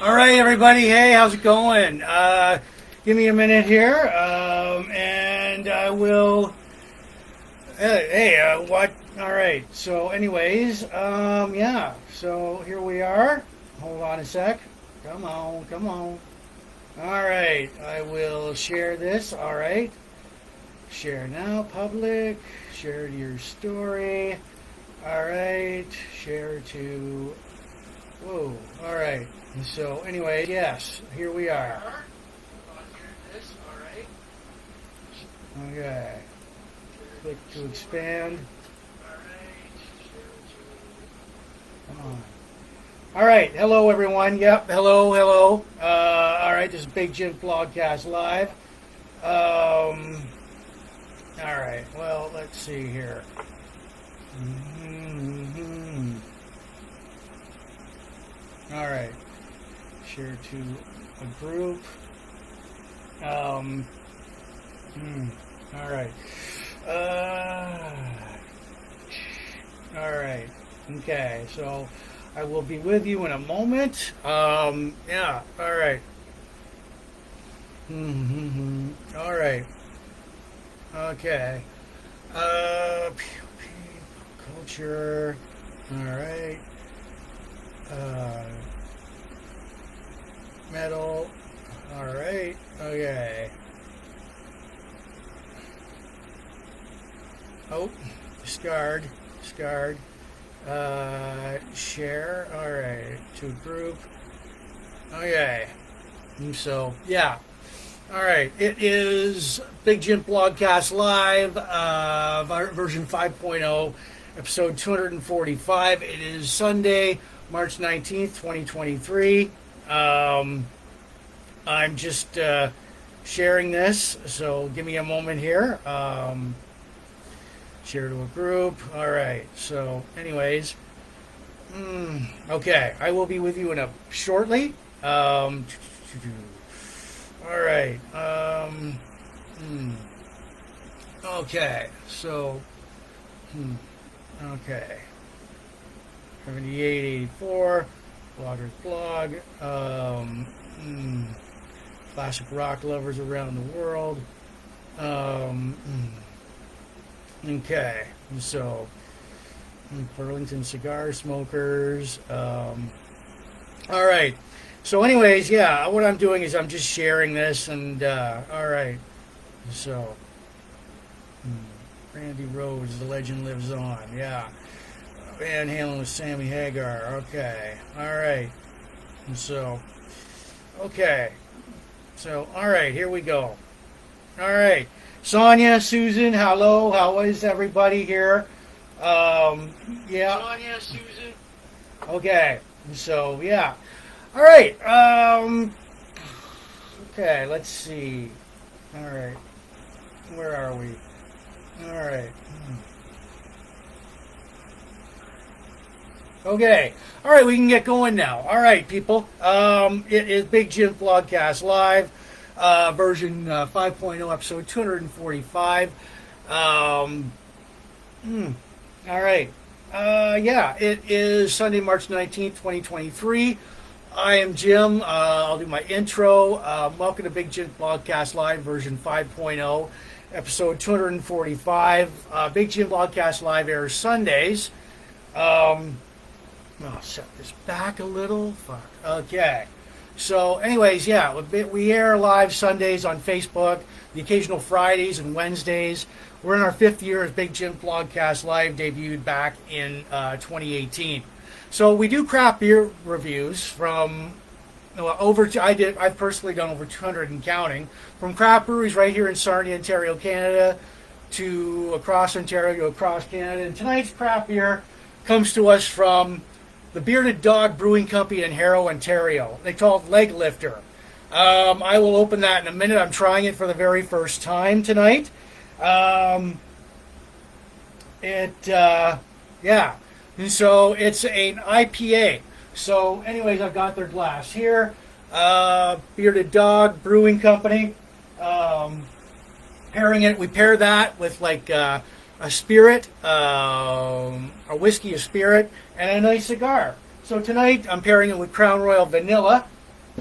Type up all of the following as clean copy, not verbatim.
All right, everybody. Hey, how's it going? Give me a minute here, and I will. Hey, what? All right. So, anyways, yeah. So here we are. Hold on a sec. Come on, come on. All right. I will share this. All right. Share now, public. Share to your story. All right. Share to. Whoa. All right. So anyway, yes. Here we are. All right. Okay. Click to expand. Come on. All right. Hello, everyone. Yep. Hello. Hello. All right. This is Big Jims Blogcast live. All right. Well, let's see here. All right. Share to a group. All right. All right. Okay. So I will be with you in a moment. Yeah. All right. All right. Okay. Culture. All right. Metal. All right. Okay. Oh, scarred. Share. All right. To group. Okay. So, yeah. All right. It is Big Jims Blogcast Live, version 5.0, episode 245. It is Sunday, March 19th, 2023. I'm just sharing this, so give me a moment here. Share to a group. All right. So, anyways, okay. I will be with you in a shortly. All right. Okay. So, okay. 7884. Blogger's blog. Classic rock lovers around the world. Okay, so Burlington cigar smokers. All right. So, anyways, yeah, what I'm doing is I'm just sharing this, and all right. So, Randy Rhoads, the legend lives on. Yeah. Van Halen with Sammy Hagar. Okay. All right. And so, okay. So, all right, here we go. All right. Sonia, Susan, hello. How is everybody here? Yeah. Sonia, Susan. Okay. So, yeah. All right. Okay, let's see. All right. Where are we? All right. Okay. All right, we can get going now. All right, people. It is Big Jims Blogcast Live, version 5.0, episode 245. All right. Yeah, it is Sunday, March 19th, 2023. I am Jim. I'll do my intro. Welcome to Big Jims Blogcast Live, version 5.0, episode 245. Big Jims Blogcast Live airs Sundays. I'll set this back a little. Fuck. Okay. So, anyways, yeah, we air live Sundays on Facebook, the occasional Fridays and Wednesdays. We're in our 5th year as Big Jims Blogcast Live, debuted back in 2018. So we do craft beer reviews from I've personally done over 200 and counting, from craft breweries right here in Sarnia, Ontario, Canada, to across Ontario, across Canada. And tonight's craft beer comes to us from the Bearded Dog Brewing Company in Harrow, Ontario. They call it Leg Lifter. I will open that in a minute. I'm trying it for the very first time tonight. Yeah. And so it's an IPA. So anyways, I've got their glass here. Bearded Dog Brewing Company. Pairing it, we pair that with like a spirit, a whiskey, a spirit, and a nice cigar. So tonight I'm pairing it with Crown Royal Vanilla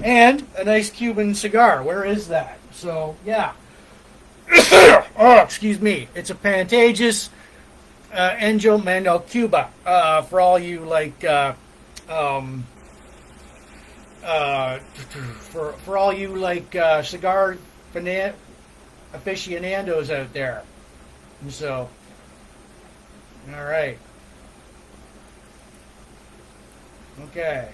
and a nice Cuban cigar. Where is that? So yeah. Oh, excuse me. It's a Pantages Angel Mano Cuba. For all you like, for all you like cigar aficionados out there. So, all right. Okay.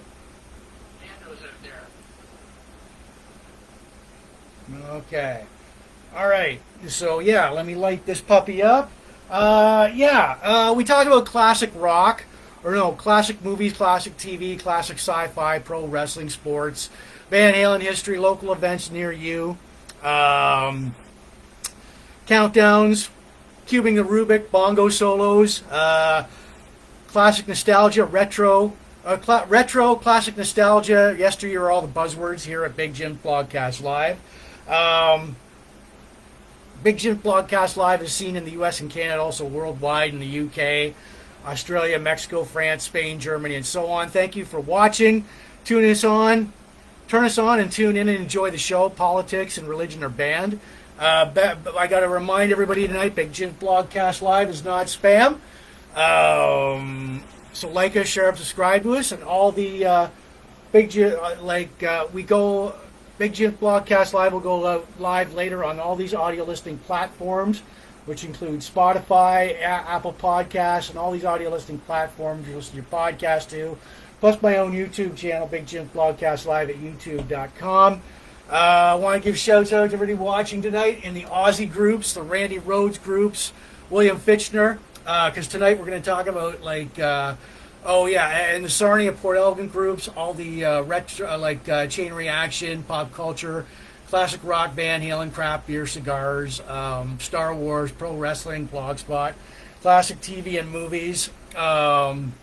Okay. All right. So yeah, let me light this puppy up. We talk about classic rock, or no, classic movies, classic TV, classic sci-fi, pro wrestling, sports, Van Halen history, local events near you, countdowns, cubing the rubick, bongo solos, classic nostalgia, retro, classic nostalgia, yesteryear, are all the buzzwords here at Big Jims Blogcast Live. Big Jims Blogcast Live is seen in the U.S. and Canada, also worldwide in the U.K., Australia, Mexico, France, Spain, Germany, and so on. Thank you for watching. Turn us on and tune in and enjoy the show. Politics and religion are banned. I got to remind everybody tonight, Big Jims Blogcast Live is not spam. So like us, share, subscribe to us, and all the Big Jims Blogcast Live will go live later on all these audio listening platforms, which include Spotify, Apple Podcasts, and all these audio listening platforms you listen to your podcast to, plus my own YouTube channel, Big Jims Blogcast Live at youtube.com. I want to give shouts out to everybody watching tonight in the Ozzy groups, the Randy Rhoads groups, William Fichtner, because tonight we're going to talk about and the Sarnia Port Elgin groups, all the retro, Chain Reaction, pop culture, classic rock, Van Halen, craft beer, cigars, Star Wars, pro wrestling, Blogspot, classic TV and movies. And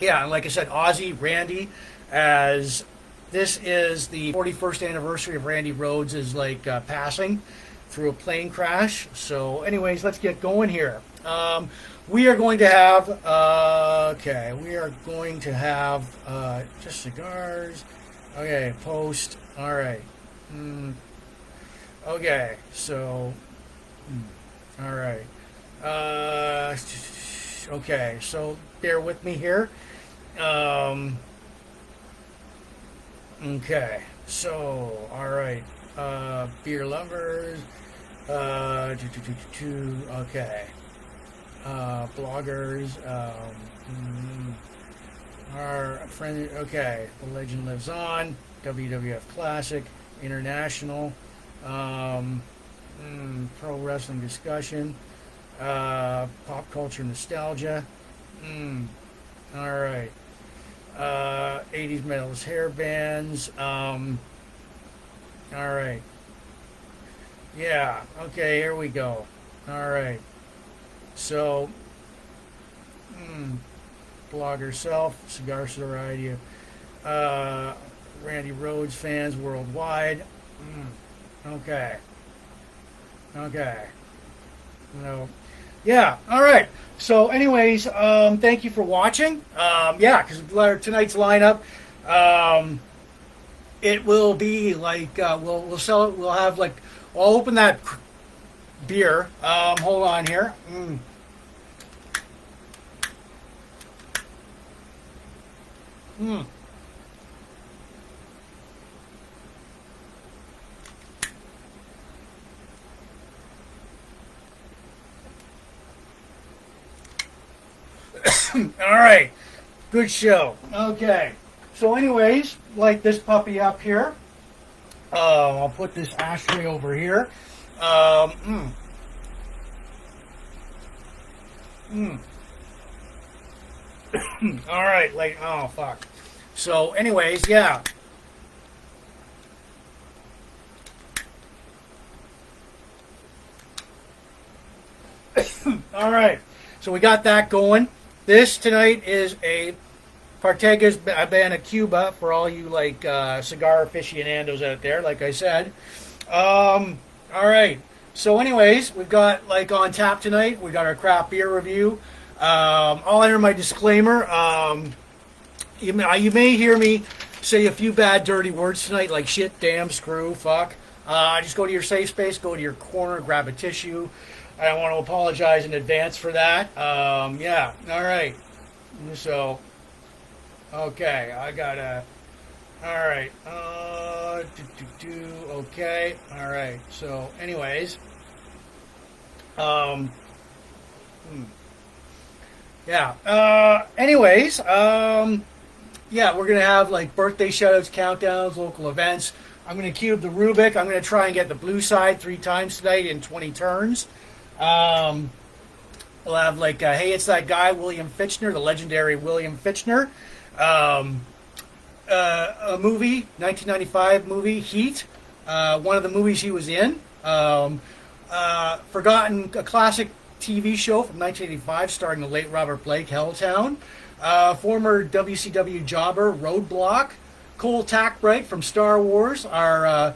like I said, Ozzy, Randy, as this is the 41st anniversary of Randy Rhoads' passing through a plane crash. So anyways, let's get going here. We are going to have, just cigars. Okay, post. All right. Okay, so, all right. Okay, so bear with me here. Okay, so, all right. Beer lovers. Okay. Bloggers. Our friend. Okay, the legend lives on. WWF Classic. International, pro wrestling discussion, pop culture nostalgia, all right, 80s medals hair bands, all right, yeah, okay, here we go, all right, so, blogger self, cigar variety, Randy Rhoads fans worldwide. Okay. No. Yeah. All right. So, anyways, thank you for watching. Because tonight's lineup, it will be we'll sell it. We'll have I'll open that beer. Hold on here. All right, good show. Okay, so anyways, light this puppy up here. I'll put this ashtray over here. All right, oh fuck. So anyways, yeah. All right, so we got that going. This tonight is a Partega's Habana Cuba for all you cigar aficionados out there, like I said. All right. So anyways, we've got on tap tonight, we got our craft beer review. I'll enter my disclaimer. You may hear me say a few bad, dirty words tonight, like shit, damn, screw, fuck. Just go to your safe space, go to your corner, grab a tissue. I want to apologize in advance for that. Yeah, all right. So, okay, I gotta. All right. Okay. All right. So, anyways. Yeah. Anyways. Yeah, we're gonna have like birthday shoutouts, countdowns, local events. I'm gonna cube the rubick. I'm gonna try and get the blue side 3 times tonight in 20 turns. We'll have like, hey, it's that guy William Fichtner, the legendary William Fichtner. A movie, 1995 movie, Heat. One of the movies he was in. Forgotten, a classic TV show from 1985 starring the late Robert Blake, Helltown. Former WCW jobber, Roadblock. Cole Takbright from Star Wars. Our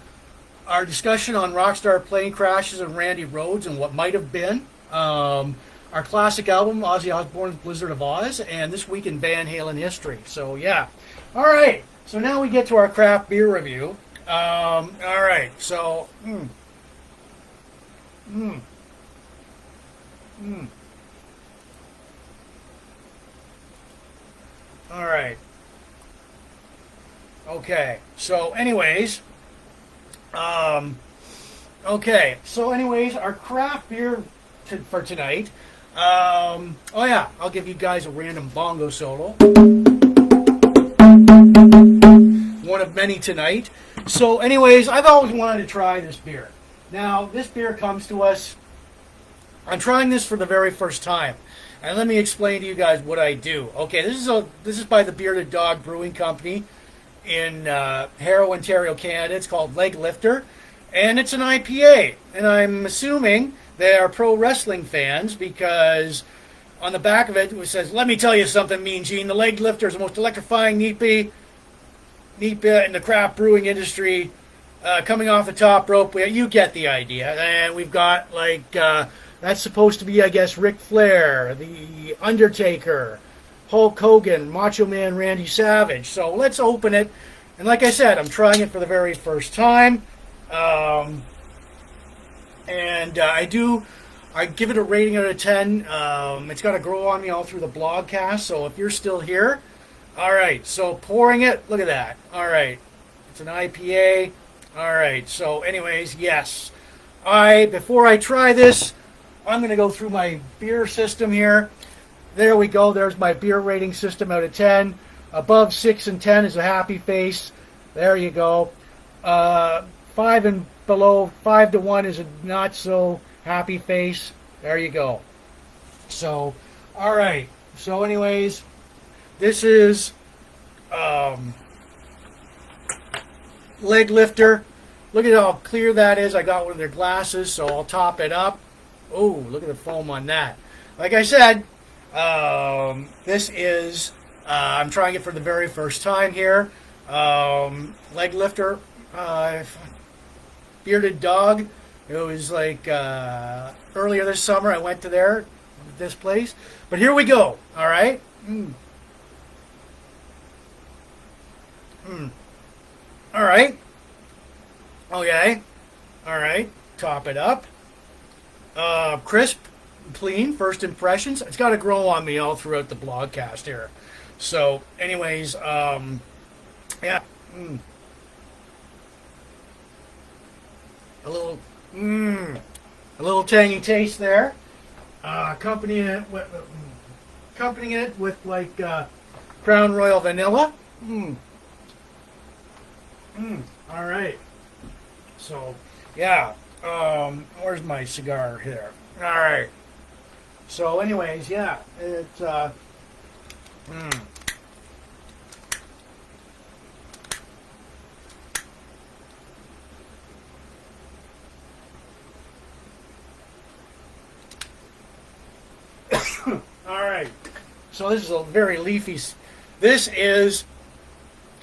discussion on Rockstar plane crashes and Randy Rhoads and what might have been. Our classic album, Ozzy Osbourne's Blizzard of Oz. And This Week in Van Halen History. So, yeah. All right. So now we get to our craft beer review. All right. So, All right. Okay. So, anyways, okay. So, anyways, our craft beer for tonight. Oh yeah, I'll give you guys a random bongo solo. One of many tonight. So, anyways, I've always wanted to try this beer. Now, this beer comes to us. I'm trying this for the very first time. And let me explain to you guys what I do. Okay, this is by the Bearded Dog Brewing Company in Harrow, Ontario, Canada. It's called Leg Lifter, and it's an IPA. And I'm assuming they are pro wrestling fans because on the back of it says, "Let me tell you something, Mean Gene. The Leg Lifter is the most electrifying neat bit in the craft brewing industry. Coming off the top rope." You get the idea. And we've got like that's supposed to be, I guess, Ric Flair, The Undertaker, Hulk Hogan, Macho Man Randy Savage. So let's open it. And like I said, I'm trying it for the very first time. And I give it a rating out of 10. It's got to grow on me all through the blogcast. So if you're still here, all right. So pouring it, look at that. All right. It's an IPA. All right. So anyways, yes. Before I try this, I'm going to go through my beer system here. There we go. There's my beer rating system out of 10. Above 6 and 10 is a happy face. There you go. 5 and below, 5 to 1 is a not so happy face. There you go. So, all right. So anyways, this is Leg Lifter. Look at how clear that is. I got one of their glasses, so I'll top it up. Oh, look at the foam on that. Like I said, this is, I'm trying it for the very first time here. Leg Lifter, Bearded Dog. It was like earlier this summer I went to this place. But here we go, all right? All right. Okay. All right. Top it up. Crisp, clean, first impressions. It's got to grow on me all throughout the blogcast here. So, anyways, yeah. A little tangy taste there. Accompanying it with like Crown Royal vanilla. All right. So, yeah. Where's my cigar here? All right. So, anyways, yeah, it's all right. So this is a very leafy. This is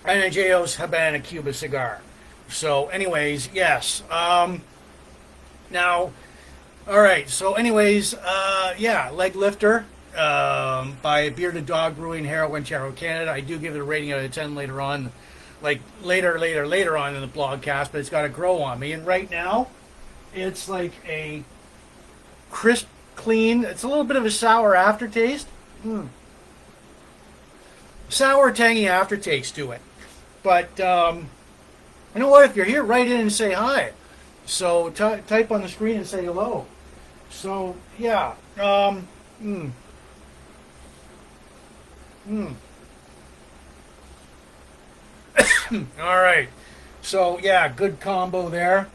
Anajeo's Habana Cuba cigar. So, anyways, yes. Now, all right. So, anyways, yeah, Leg Lifter. by Bearded Dog Brewing, Harrow, Ontario, Canada. I do give it a rating out of 10 later on, like later on in the blogcast, but it's got to grow on me. And right now, it's like a crisp, clean. It's a little bit of a sour aftertaste. Sour, tangy aftertaste to it. But you know what? If you're here, write in and say hi. So type on the screen and say hello. So yeah. All right. So yeah, good combo there.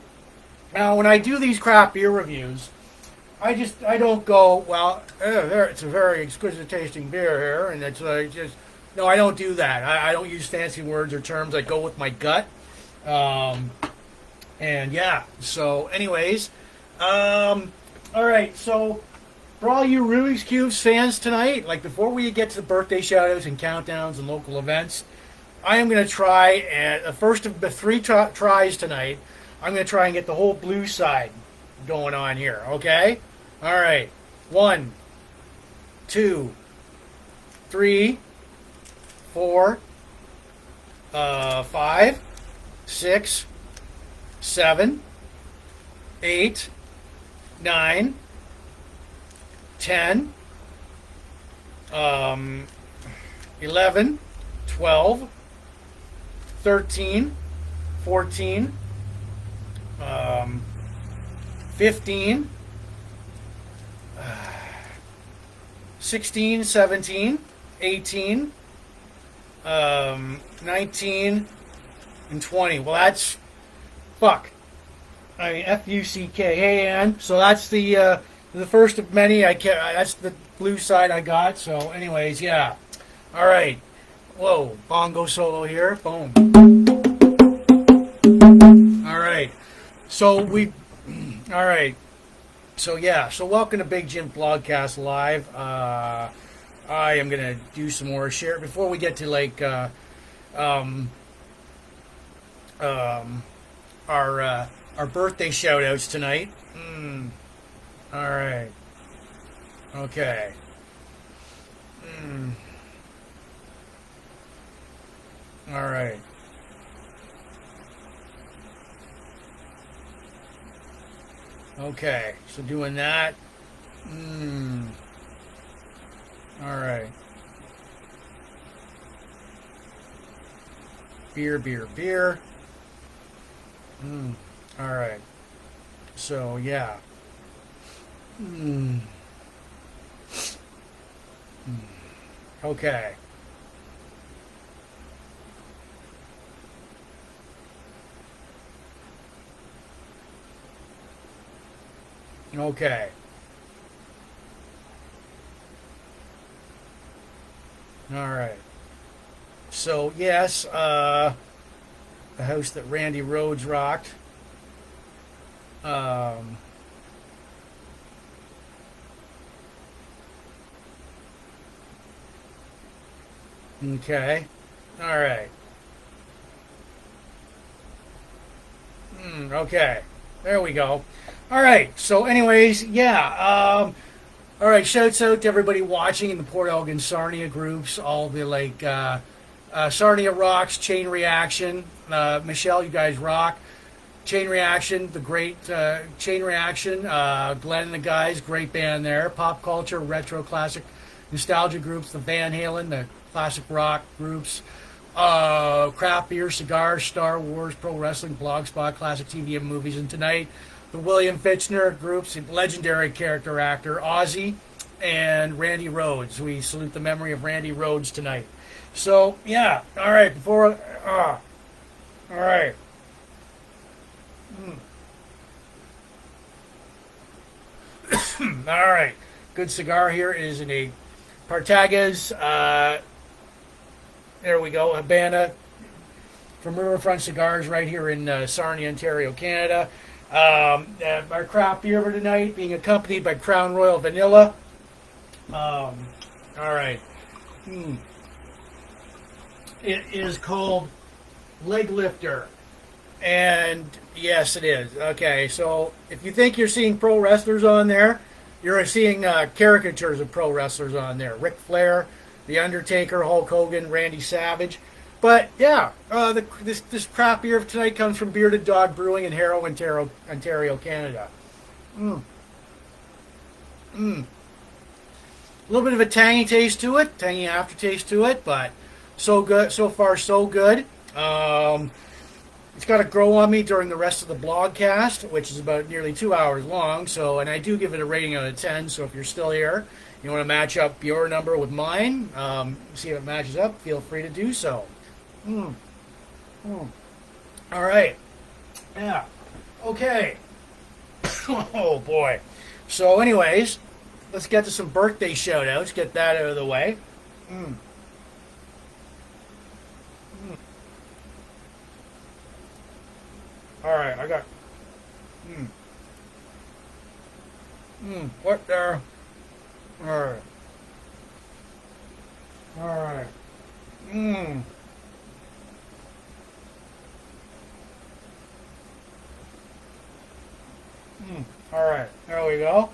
Now when I do these craft beer reviews, I don't go, well, it's a very exquisite tasting beer here, and it's just, no, I don't do that. I don't use fancy words or terms. I go with my gut. And yeah, so anyways, all right, so for all you Rubik's Cubes fans tonight, like before we get to the birthday shoutouts and countdowns and local events, I am going to try, the first of the 3 tries tonight, I'm going to try and get the whole blue side going on here, okay? All right, 1, 2, 3, 4, 5, 6, 7, 8, 9, 10, 11, 12, 13, 14, 15, 16, 17, 18, 19, and 20. Well, that's fuck. I mean, F-U-C-K. Hey, Ann. So that's the first of many. That's the blue side I got. So, anyways, yeah. All right. Whoa, bongo solo here. Boom. All right. So all right. So yeah. So welcome to Big Jims Blogcast Live. I am gonna do some more share before we get to like our birthday shout outs tonight. All right. Okay. All right. Okay. So doing that. All right. Beer. All right. So, yeah. Okay. Okay. All right. So, yes, the house that Randy Rhoads rocked. Okay. All right. Okay. There we go. All right. So, anyways, yeah. All right. Shouts out to everybody watching in the Port Elgin Sarnia groups. All the like Sarnia rocks, Chain Reaction. Michelle, you guys rock. Chain Reaction, the great Chain Reaction. Glenn and the guys, great band there. Pop culture, retro, classic, nostalgia groups. The Van Halen, the classic rock groups. Craft beer, cigars, Star Wars, pro wrestling, blogspot, classic TV and movies. And tonight, the William Fichtner groups, legendary character actor Ozzy and Randy Rhoads. We salute the memory of Randy Rhoads tonight. So, yeah, all right, all right. All right, good cigar here is in a Partagas. There we go, Habana from Riverfront Cigars right here in Sarnia, Ontario, Canada. Our craft beer for tonight being accompanied by Crown Royal Vanilla. All right. It is called Leg Lifter. And yes, it is. Okay, so if you think you're seeing pro wrestlers on there, You're seeing caricatures of pro wrestlers on there. Ric Flair, The Undertaker, Hulk Hogan, Randy Savage. But yeah, this craft beer of tonight comes from Bearded Dog Brewing in Harrow, Ontario, Canada. A little bit of a tangy taste to it, tangy aftertaste to it, but so good. So far, so good. It's got to grow on me during the rest of the blogcast, which is about nearly 2 hours long. So, and I do give it a rating out of 10. So if you're still here, you want to match up your number with mine, see if it matches up, feel free to do so. All right. Yeah. Okay. Oh, boy. So, anyways, let's get to some birthday shout-outs. Get that out of the way. All right, I got... What there? All right. All right. All right, there we go.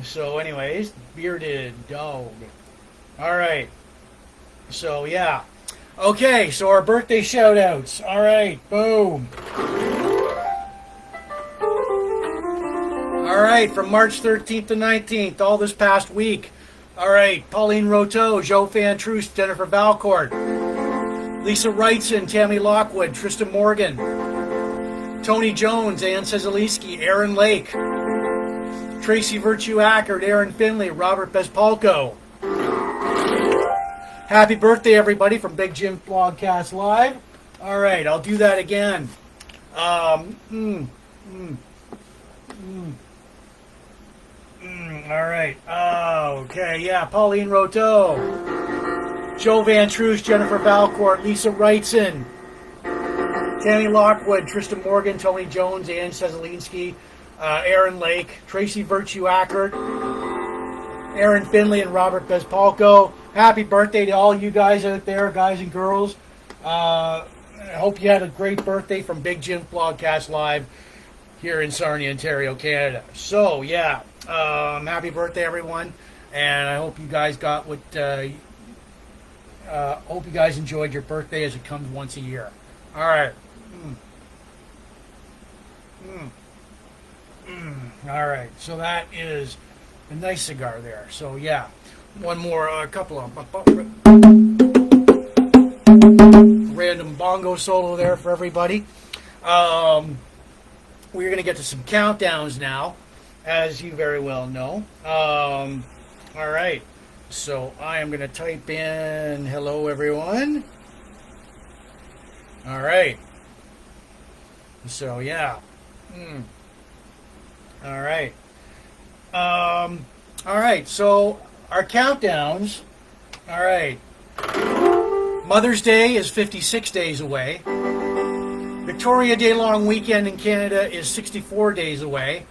So anyways, Bearded Dog. All right. So yeah. Okay, so our birthday shout-outs. All right, boom. All right, from March 13th to 19th, all this past week. All right, Pauline Roteau, Joe Fantruce, Jennifer Valcourt, Lisa Wrightson, Tammy Lockwood, Tristan Morgan, Tony Jones, Ann Cesaliski, Aaron Lake, Tracy Virtue Ackard, Aaron Finley, Robert Bespalko. Happy birthday, everybody, from Big Jims Blogcast Live. All right, I'll do that again. All right. Okay, yeah, Pauline Roteau, Joe Vantruce, Jennifer Valcourt, Lisa Wrightson, Tammy Lockwood, Tristan Morgan, Tony Jones, Ann Cesalinsky, Aaron Lake, Tracy Virtue Ackard, Aaron Finley, and Robert Bespalko. Happy birthday to all you guys out there, guys and girls. I hope you had a great birthday from Big Jims Blogcast Live here in Sarnia, Ontario, Canada. So, yeah, happy birthday, everyone. And I hope you guys got what... hope you guys enjoyed your birthday as it comes once a year. All right. All right. So that is a nice cigar there. So yeah, one more, a couple of random bongo solo there for everybody. We're gonna get to some countdowns now, as you very well know. All right. So I am going to type in hello, everyone. All right. So, yeah. All right. All right. So our countdowns. All right. Mother's Day is 56 days away. Victoria Day long weekend in Canada is 64 days away.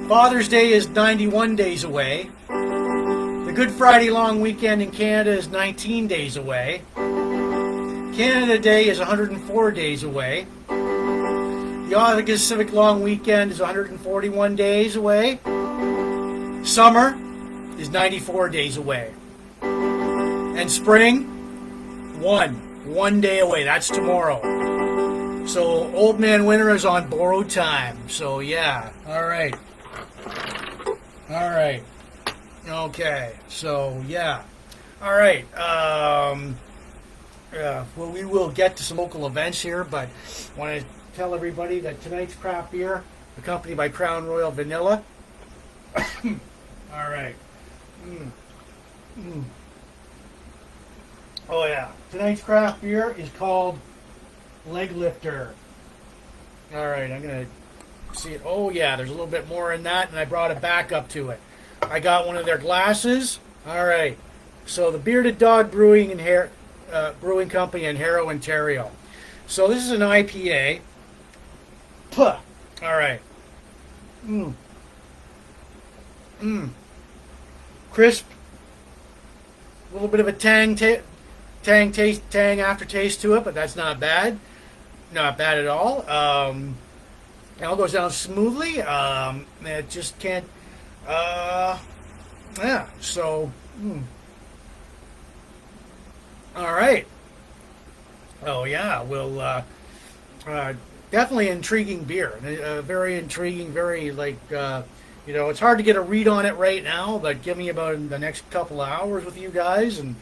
Father's Day is 91 days away. The Good Friday long weekend in Canada is 19 days away. Canada Day is 104 days away. The August Civic long weekend is 141 days away. Summer is 94 days away. And spring, one day away. That's tomorrow. So Old Man Winter is on borrowed time. So yeah, all right. All right. Okay. So yeah. All right. Well, we will get to some local events here, but I want to tell everybody that tonight's craft beer, accompanied by Crown Royal Vanilla. All right. Oh yeah. Tonight's craft beer is called Leg Lifter. All right. I'm gonna see it. Oh yeah, there's a little bit more in that, and I brought it back up to it. I got one of their glasses. All right. So the Bearded Dog Brewing and Brewing Company in Harrow, Ontario. So this is an IPA. Puh. All right. Crisp. A little bit of a tang aftertaste to it, but that's not bad. not bad at all. It all goes down smoothly. It just can't. Yeah. So. All right. Oh yeah. We'll. Definitely intriguing beer. Very intriguing. Very like. It's hard to get a read on it right now, but give me about the next couple of hours with you guys, and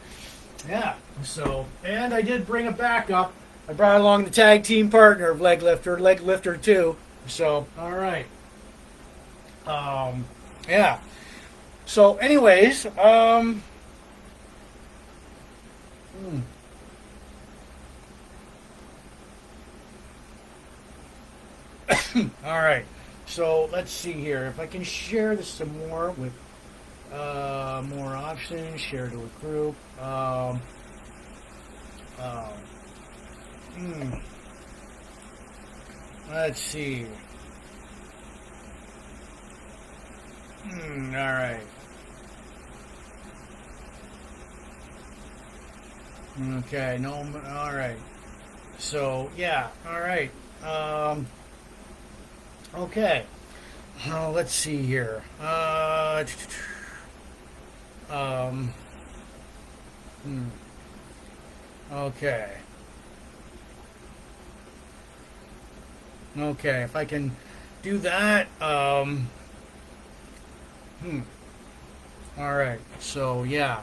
yeah. So, and I did bring a backup. I brought along the tag team partner of Leg Lifter 2. So, all right. Yeah. So, anyways, all right. So let's see here. If I can share this some more with more options, share to a group. Let's see. All right. Okay. No. All right. So yeah. All right. Okay. Let's see here. Okay. Okay. If I can do that. All right. So yeah.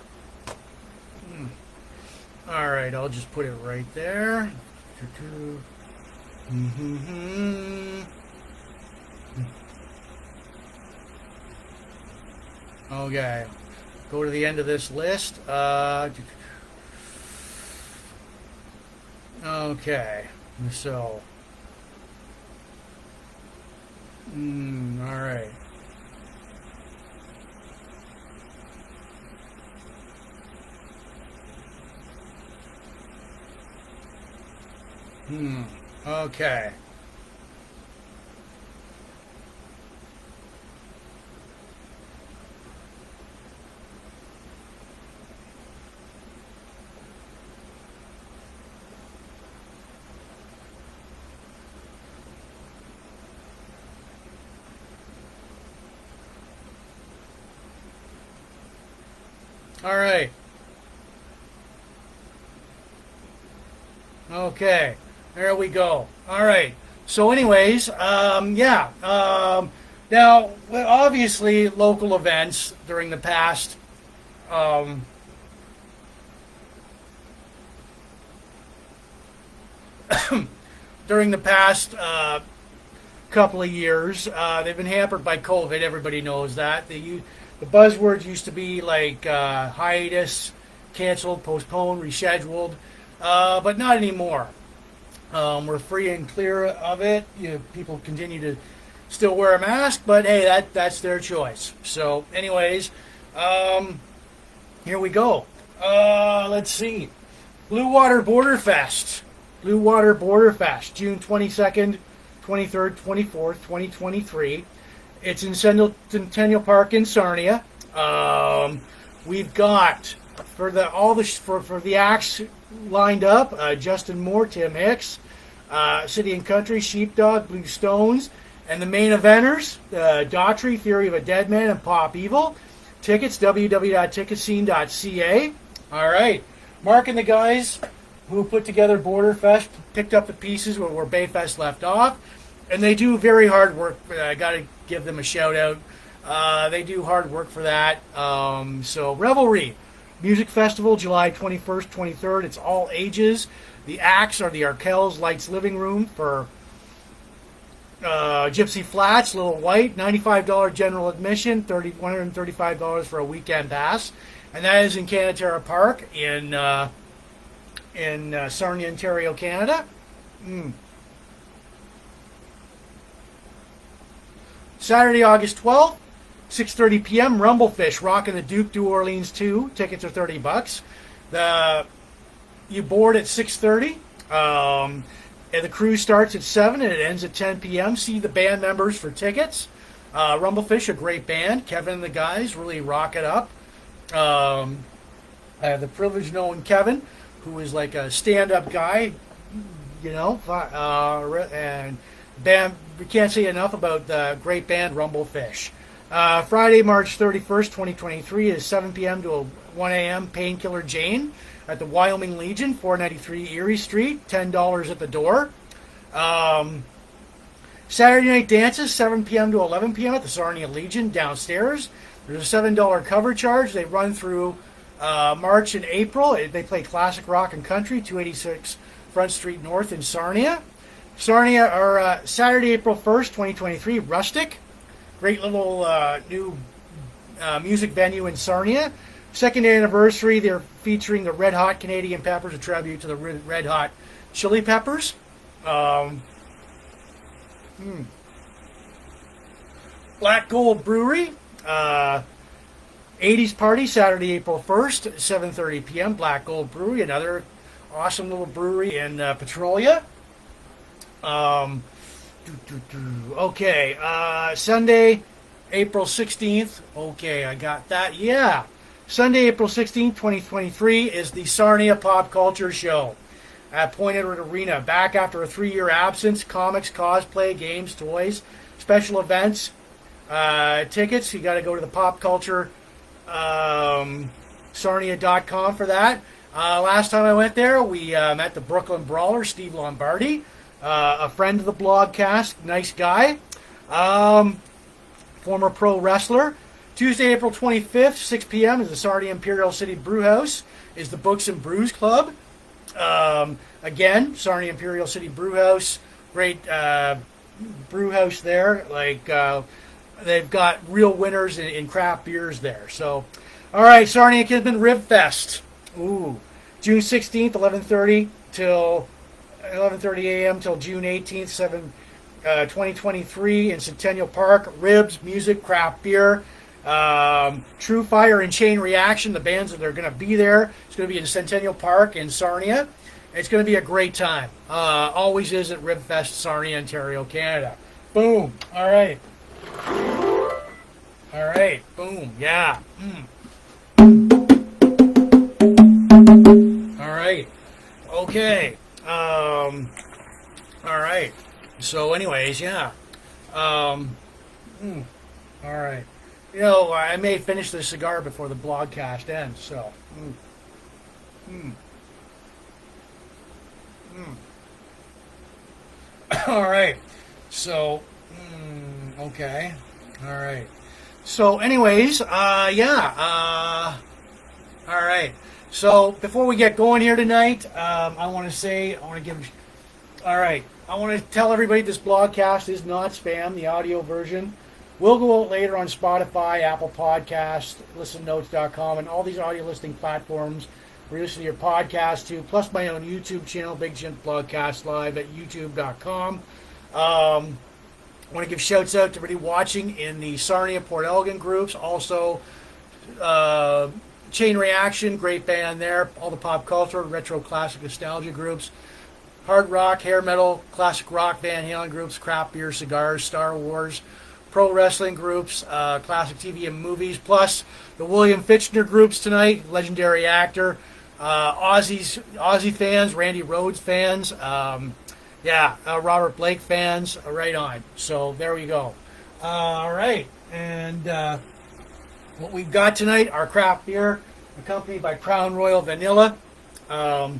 All right. I'll just put it right there. Okay, go to the end of this list. Okay, so, all right. Okay. All right. Okay. There we go. All right. So, anyways, yeah. Now, obviously, local events during the past. During the past couple of years, they've been hampered by COVID. Everybody knows that. The buzzwords used to be like hiatus, canceled, postponed, rescheduled, but not anymore. We're free and clear of it. People continue to still wear a mask, but hey, that's their choice. So, anyways, here we go. Let's see. Blue Water Border Fest. Blue Water Border Fest, June 22nd, 23rd, 24th, 2023. It's in Centennial Park in Sarnia. We've got for the acts lined up: Justin Moore, Tim Hicks, City and Country, Sheepdog, Blue Stones, and the main eventers: Daughtry, Theory of a Dead Man, and Pop Evil. Tickets: www.ticketscene.ca. All right, Mark and the guys who put together Border Fest picked up the pieces where Bayfest left off, and they do very hard work. I got to give them a shout out. They do hard work for that. So Revelry Music Festival, July 21st, 23rd. It's all ages. The acts are the Arkells Lights Living Room for Gypsy Flats, Little White, $95 general admission, $135 for a weekend pass, and that is in Canatera Park in Sarnia, Ontario, Canada. Saturday, August 12th, 6:30 p.m. Rumblefish, Rockin' the Duke, New Orleans 2. Tickets are $30. You board at 6:30. And the cruise starts at 7 and it ends at 10 p.m. See the band members for tickets. Rumblefish, a great band. Kevin and the guys really rock it up. I have the privilege of knowing Kevin, who is like a stand-up guy, and band, we can't say enough about the great band Rumblefish. Friday, March 31st, 2023 is 7 p.m. to 1 a.m. Painkiller Jane at the Wyoming Legion, 493 Erie Street, $10 at the door. Saturday night dances, 7 p.m. to 11 p.m. at the Sarnia Legion downstairs. There's a $7 cover charge. They run through March and April. They play classic rock and country, 286 Front Street North in Sarnia. Saturday, April 1st, 2023, Rustic. Great little new music venue in Sarnia. Second anniversary, they're featuring the Red Hot Canadian Peppers, a tribute to the Red Hot Chili Peppers. Black Gold Brewery, 80s Party, Saturday, April 1st, 7:30 p.m. Black Gold Brewery, another awesome little brewery in Petrolia. Okay, Sunday, April 16th. Okay, I got that. Yeah. Sunday, April 16th, 2023 is the Sarnia Pop Culture Show at Point Edward Arena. Back after a 3-year absence. Comics, cosplay, games, toys, special events, tickets. You got to go to the Pop Culture Sarnia.com for that. Last time I went there, we met the Brooklyn Brawler, Steve Lombardi, a friend of the blogcast, nice guy, former pro wrestler. Tuesday, April 25th, 6 p.m. is the Sarnia Imperial City Brew House, is the Books and Brews Club. Again, Sarnia Imperial City Brew House, great brew house there. They've got real winners in craft beers there. So, all right, Sarnia Kidman Rib Fest. Ooh, June 16th, 11:30 till 11:30 a.m. till June 18th, 2023 in Centennial Park. Ribs, music, craft beer. True Fire and Chain Reaction, the bands that are going to be there. It's going to be in Centennial Park in Sarnia. It's going to be a great time. Always is at Ribfest, Sarnia, Ontario, Canada. Boom. All right. Boom. Yeah. All right. Okay. All right. So anyways, yeah. All right. I may finish this cigar before the blogcast ends, so. All right. So, okay. All right. So, anyways, yeah. All right. So, before we get going here tonight, I want to tell everybody this blogcast is not spam, the audio version. We'll go out later on Spotify, Apple Podcasts, listennotes.com, and all these audio listing platforms where you listen to your podcast to, plus my own YouTube channel, Big Jims Blogcast Live at youtube.com. I want to give shouts out to everybody watching in the Sarnia, Port Elgin groups. Also, Chain Reaction, great band there. All the pop culture, retro, classic, nostalgia groups. Hard rock, hair metal, classic rock, Van Halen groups, craft beer, cigars, Star Wars, pro wrestling groups, classic TV and movies, plus the William Fichtner groups tonight, legendary actor, Ozzy fans, Randy Rhoads fans, Robert Blake fans, right on. So there we go. All right, and what we've got tonight, our craft beer, accompanied by Crown Royal Vanilla. All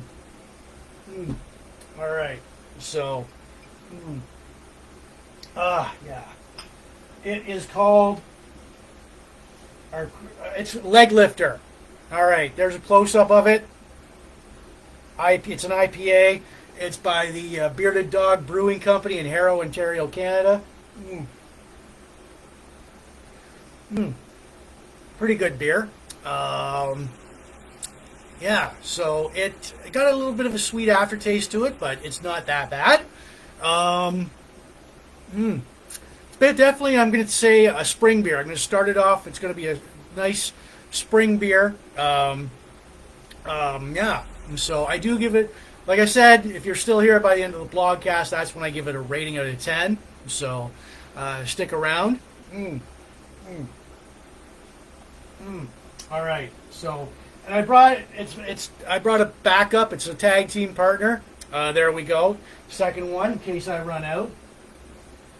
right, so, yeah. It is called, it's Leg Lifter. All right, there's a close-up of it. It's an IPA. It's by the Bearded Dog Brewing Company in Harrow, Ontario, Canada. Pretty good beer. Yeah, so it got a little bit of a sweet aftertaste to it, but it's not that bad. But definitely, I'm going to say a spring beer. I'm going to start it off. It's going to be a nice spring beer. Yeah. So I do give it, like I said, if you're still here by the end of the blogcast, that's when I give it a rating out of 10. So stick around. All right. So, and I brought it backup. It's a tag team partner. There we go. Second one, in case I run out.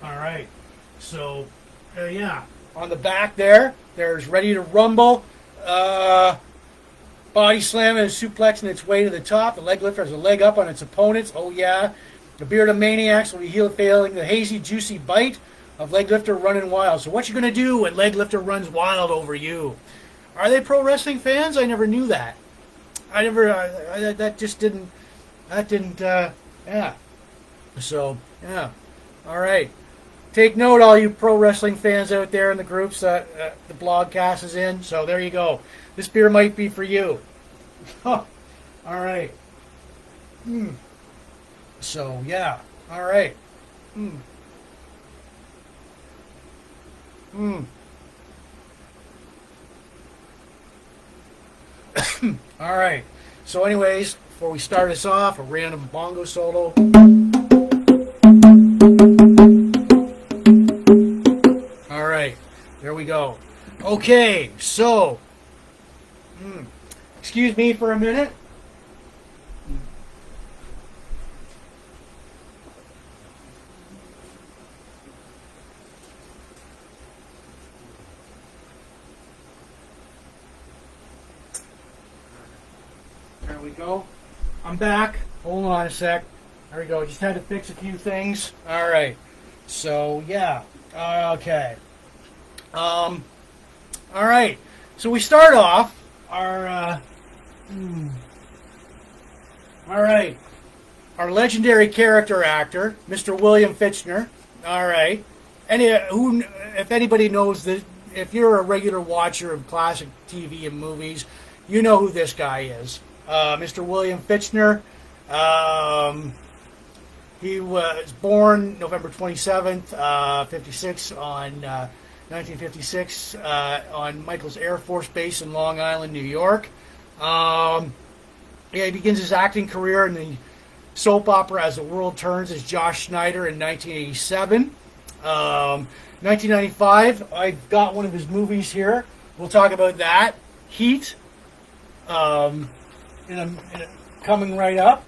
All right. So, yeah. On the back there's Ready to Rumble. Body slam and suplexing its way to the top. The leg lifter has a leg up on its opponents. Oh, yeah. The Bearded Maniacs will be failing the hazy, juicy bite of leg lifter running wild. So what you going to do when leg lifter runs wild over you? Are they pro wrestling fans? I never knew that. That didn't, yeah. So, yeah. All right. Take note, all you pro wrestling fans out there in the groups that the blogcast is in. So there you go. This beer might be for you. All right. So, yeah. All right. All right. So anyways, before we start us off, a random bongo solo. All right. There we go. Okay. So, excuse me for a minute. There we go. I'm back. Hold on a sec. There we go. Just had to fix a few things. All right. So, yeah. Okay. All right. So we start off our, all right. Our legendary character actor, Mr. William Fichtner. All right. If anybody knows that, if you're a regular watcher of classic TV and movies, you know who this guy is. Mr. William Fichtner. He was born November 27th, 56 on 1956 on Michael's Air Force Base in Long Island, New York. He begins his acting career in the soap opera As the World Turns as Josh Schneider in 1987. 1995, I've got one of his movies here. We'll talk about that. Heat. Coming right up.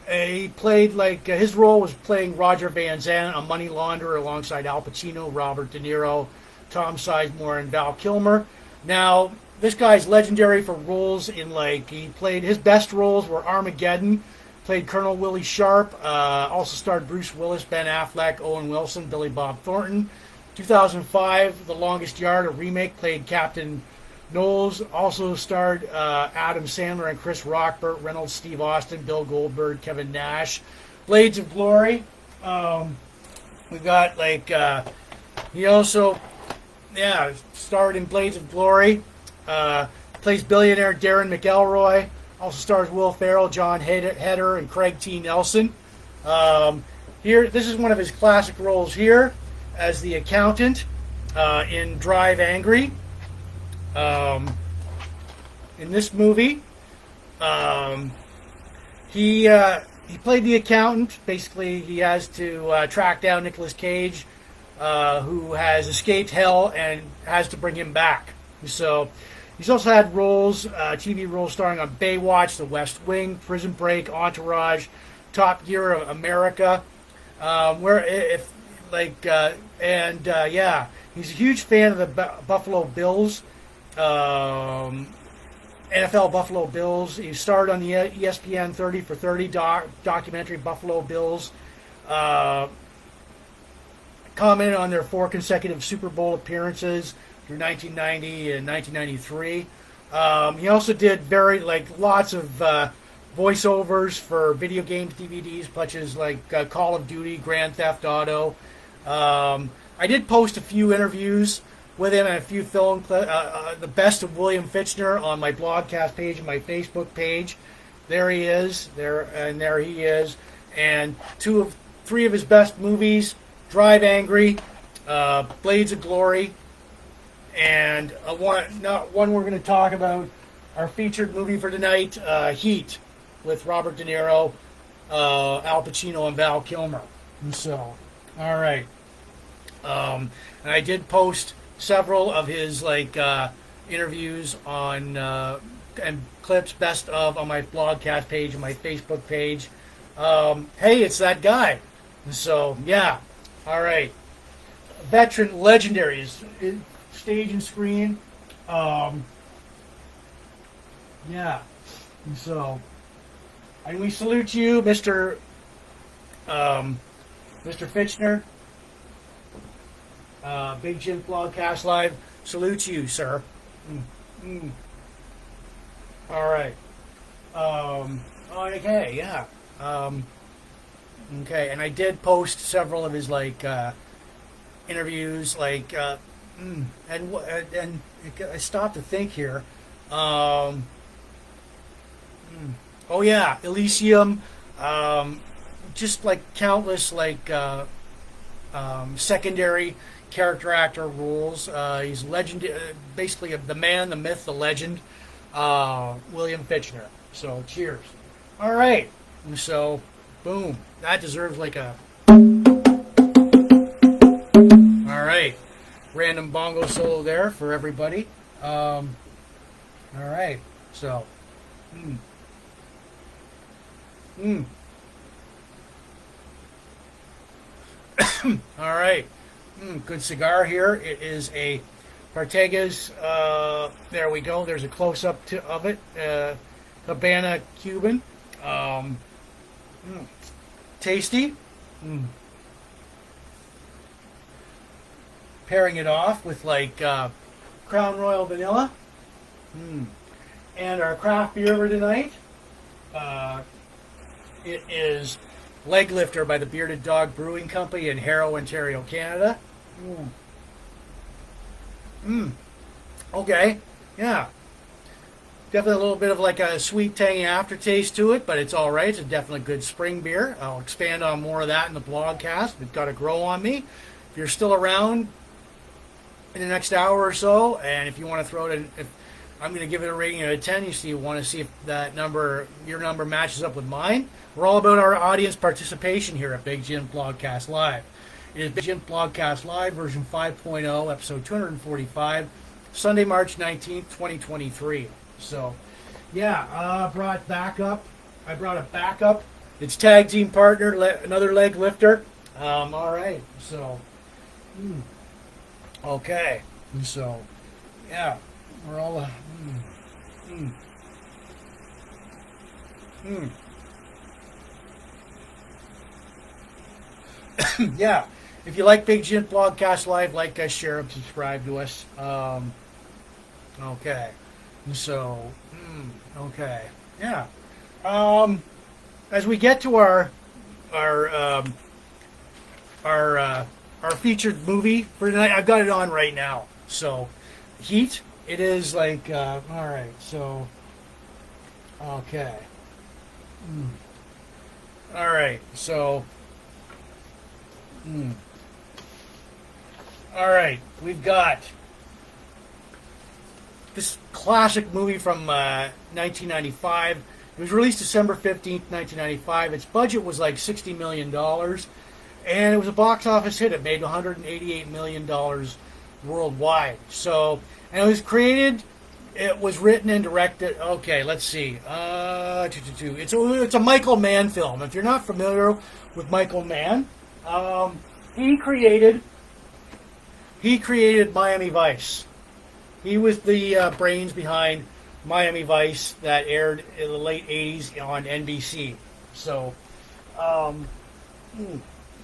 He played his role was playing Roger Van Zant, a money launderer, alongside Al Pacino, Robert De Niro, Tom Sizemore, and Val Kilmer. Now, this guy's legendary for roles in he played, his best roles were Armageddon, played Colonel Willie Sharp, also starred Bruce Willis, Ben Affleck, Owen Wilson, Billy Bob Thornton. 2005, The Longest Yard, a remake, played Captain Knowles, also starred Adam Sandler and Chris Rock, Burt Reynolds, Steve Austin, Bill Goldberg, Kevin Nash. Blades of Glory. We got he also, starred in Blades of Glory. Plays billionaire Darren McElroy. Also stars Will Ferrell, John Heder, and Craig T. Nelson. This is one of his classic roles here as the accountant in Drive Angry. In this movie, he played the accountant. Basically, he has to track down Nicolas Cage, who has escaped hell and has to bring him back. So he's also had roles, TV roles starring on Baywatch, The West Wing, Prison Break, Entourage, Top Gear of America. He's a huge fan of the Buffalo Bills. NFL Buffalo Bills. He starred on the ESPN 30 for 30 documentary Buffalo Bills. Commented on their 4 consecutive Super Bowl appearances through 1990 and 1993. He also did lots of voiceovers for video games DVDs, such as Call of Duty, Grand Theft Auto. I did post a few interviews with him and a few film the best of William Fichtner on my blogcast page and my Facebook page. There he is. There he is. And 3 of his best movies: Drive Angry, Blades of Glory, and one we're going to talk about, our featured movie for tonight, Heat, with Robert De Niro, Al Pacino, and Val Kilmer. And so, all right. And I did post several of his interviews on and clips best of on my blogcast page and my Facebook page. Hey, it's that guy. So yeah, all right. Veteran legendaries, stage and screen. Yeah. So, and we salute you, Mr. Fichtner. Big Jims Blogcast Live. Salute you, sir. All right. Okay, yeah. Okay, and I did post several of his interviews, and I stopped to think here. Oh yeah, Elysium. Just countless secondary character actor roles. He's legend, basically the man, the myth, the legend. William Fichtner. So cheers. All right. So boom. That deserves a. All right. Random bongo solo there for everybody. All right. So. All right. Good cigar here. It is a Partegas. There we go. There's a close-up of it. Habana Cuban. Tasty. Pairing it off with Crown Royal Vanilla. And our craft beer for tonight. It is Leg Lifter by the Bearded Dog Brewing Company in Harrow, Ontario, Canada. Okay, yeah. Definitely a little bit of a sweet, tangy aftertaste to it, but it's all right. It's a definitely good spring beer. I'll expand on more of that in the blogcast. It's got to grow on me. If you're still around in the next hour or so, and if you want to throw it in, I'm going to give it a rating out of 10. You want to see if your number matches up with mine. We're all about our audience participation here at Big Jims Blogcast Live. It is Big Jims Blogcast Live, version 5.0, episode 245, Sunday, March 19th, 2023. So, yeah, I brought a backup. It's tag team partner, another leg lifter. All right, so, okay, so, yeah, we're all, yeah, if you like Big Jims Blogcast Live, like us, share, and subscribe to us. Okay, so, okay, yeah. As we get to our featured movie for tonight, I've got it on right now. So, Heat. It is all right. So, okay. All right. So, all right. We've got this classic movie from 1995. It was released December 15th, 1995. Its budget was $60 million, and it was a box office hit. It made $188 million worldwide. So, and it was created, it was written and directed. Okay, let's see. It's a Michael Mann film. If you're not familiar with Michael Mann, he created Miami Vice. He was the brains behind Miami Vice that aired in the late 80s on NBC. So,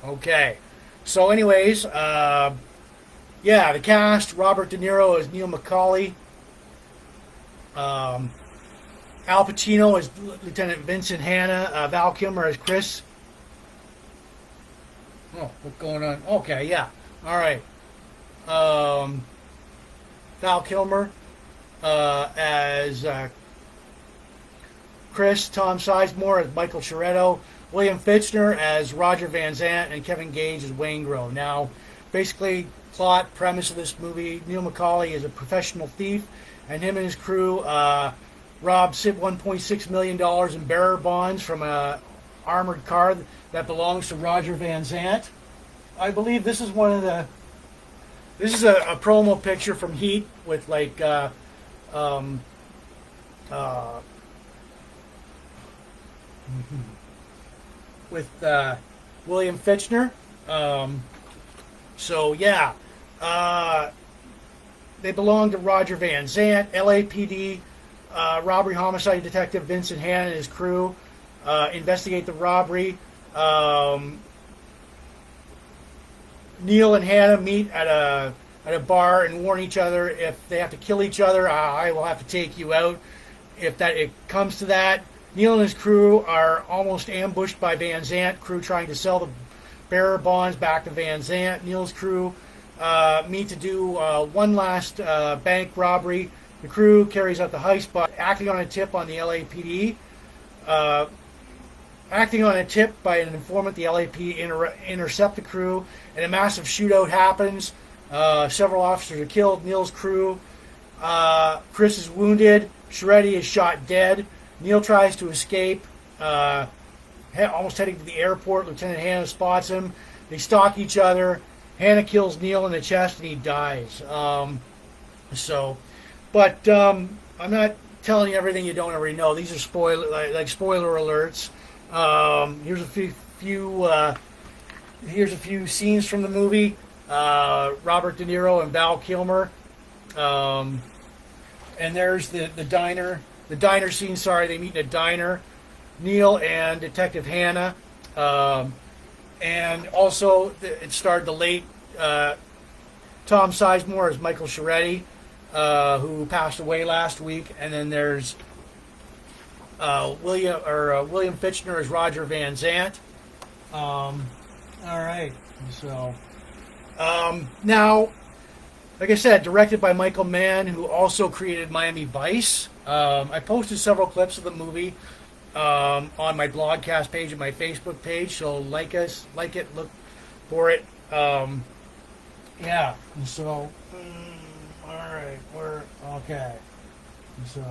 okay. So anyways, yeah, the cast, Robert De Niro as Neil McCauley. Al Pacino as Lieutenant Vincent Hanna. Val Kilmer as Chris. Oh, what's going on? Okay, yeah. All right. Val Kilmer as Chris, Tom Sizemore as Michael Chiaretto, William Fichtner as Roger Van Zant, and Kevin Gage as Wayne Grove. Now, basically, plot, premise of this movie, Neil McCauley is a professional thief, and him and his crew robbed $1.6 million in bearer bonds from a armored car that belongs to Roger Van Zant. I believe this is a promo picture from Heat with uh, with William Fichtner. So yeah, they belong to Roger Van Zant, LAPD, robbery homicide detective Vincent Hannah and his crew investigate the robbery. Neil and Hannah meet at a bar and warn each other if they have to kill each other. I will have to take you out. If it comes to that, Neil and his crew are almost ambushed by Van Zant crew trying to sell the bearer bonds back to Van Zant. Neil's crew meet to do one last bank robbery. The crew carries out the heist by acting on a tip on the LAPD. Acting on a tip by an informant, the LAPD intercept the crew, and a massive shootout happens. Several officers are killed. Neil's crew. Chris is wounded. Shreddy is shot dead. Neil tries to escape, almost heading to the airport. Lieutenant Hannah spots him. They stalk each other. Hannah kills Neil in the chest, and he dies. I'm not telling you everything you don't already know. These are spoiler alerts. Here's a few scenes from the movie. Robert De Niro and Val Kilmer. And there's the diner. The diner scene, they meet in a diner. Neil and Detective Hannah. And also, it starred the late Tom Sizemore as Michael Shreddy, who passed away last week. And then there's William Fichtner as Roger Van Zant. All right. So, now, like I said, directed by Michael Mann, who also created Miami Vice. I posted several clips of the movie on my blogcast page and my Facebook page. So like it, look for it. Yeah. So, all right, we're okay. So,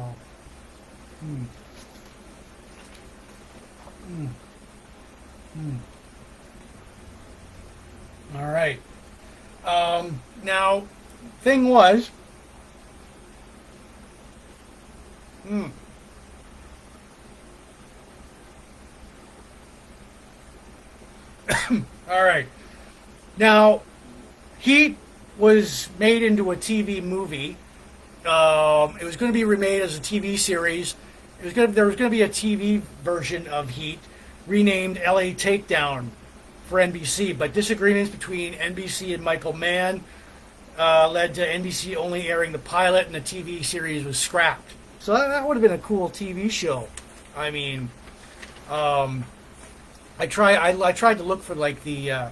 all right. Now, thing was, all right. Now, Heat was made into a TV movie. It was going to be remade as a TV series. There was going to be a TV version of Heat, renamed LA Takedown for NBC, but disagreements between NBC and Michael Mann led to NBC only airing the pilot, and the TV series was scrapped. So that would have been a cool TV show. I mean, I tried to look for like the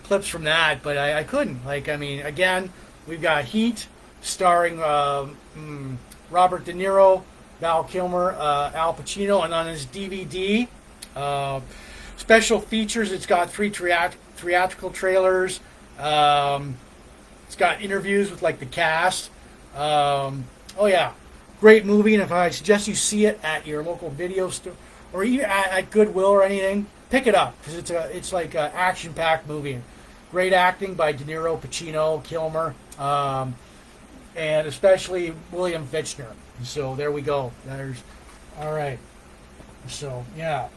clips from that, but I couldn't. Like, I mean, again, we've got Heat starring Robert De Niro, Val Kilmer, Al Pacino, and on his DVD, special features. It's got 3 theatrical trailers. It's got interviews with like the cast. Oh yeah, great movie. And if I suggest you see it at your local video store or even at Goodwill or anything, pick it up because it's like an action-packed movie. Great acting by De Niro, Pacino, Kilmer, and especially William Fichtner. So there we go. All right. So yeah.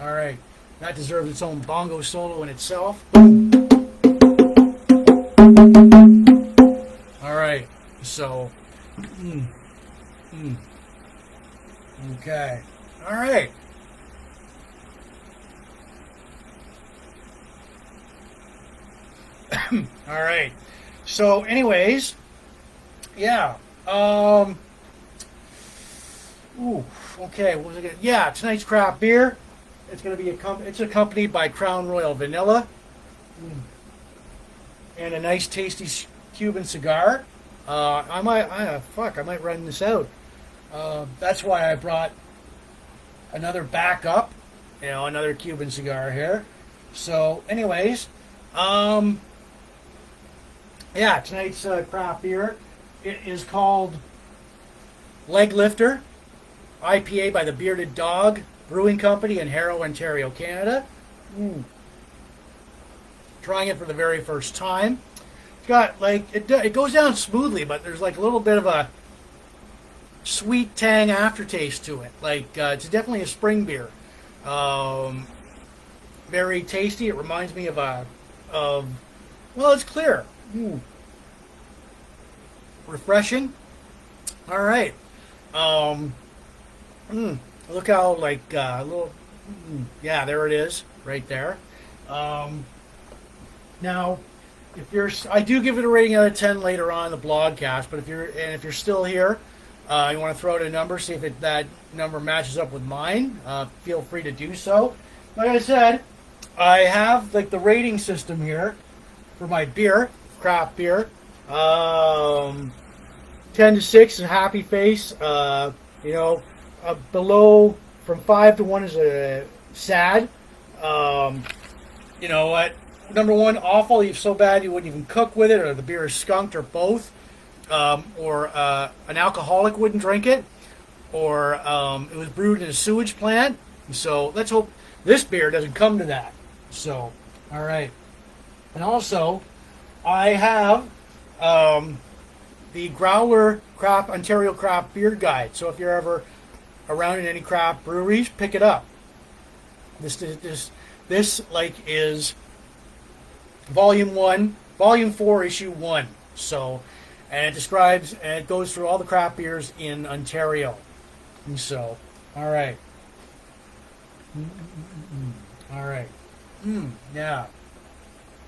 All right. That deserves its own bongo solo in itself. All right. So. Okay. All right. All right. So, anyways, yeah. Okay. What was it? Yeah. Tonight's craft beer. It's going to be it's accompanied by Crown Royal Vanilla and a nice, tasty Cuban cigar. I might run this out. That's why I brought another backup. Another Cuban cigar here. So, anyways, yeah, tonight's craft beer. It is called Leg Lifter IPA by the Bearded Dog Brewing Company in Harrow, Ontario, Canada. Trying it for the very first time. It's got like it goes down smoothly, but there's like a little bit of a sweet tang aftertaste to it. Like it's definitely a spring beer. Very tasty. It reminds me of well, it's clear. Ooh. Refreshing. All right. Look how like a little. Yeah, there it is, right there. Now, I do give it a rating out of 10 later on in the blogcast. But if you're still here, you want to throw out a number, see if that number matches up with mine. Feel free to do so. Like I said, I have like the rating system here for my beer, craft beer. 10 to 6 is a happy face. Below from 5 to 1 is a sad. You know what? Number 1, awful. It's so bad you wouldn't even cook with it, or the beer is skunked, or both. Or an alcoholic wouldn't drink it, or it was brewed in a sewage plant. So let's hope this beer doesn't come to that. So, all right. And also, I have the Growler Ontario Craft Beer Guide. So if you're ever around in any craft breweries, pick it up. This like is Volume 4, Issue 1. So, and it describes and it goes through all the craft beers in Ontario. And so, all right. All right. Yeah.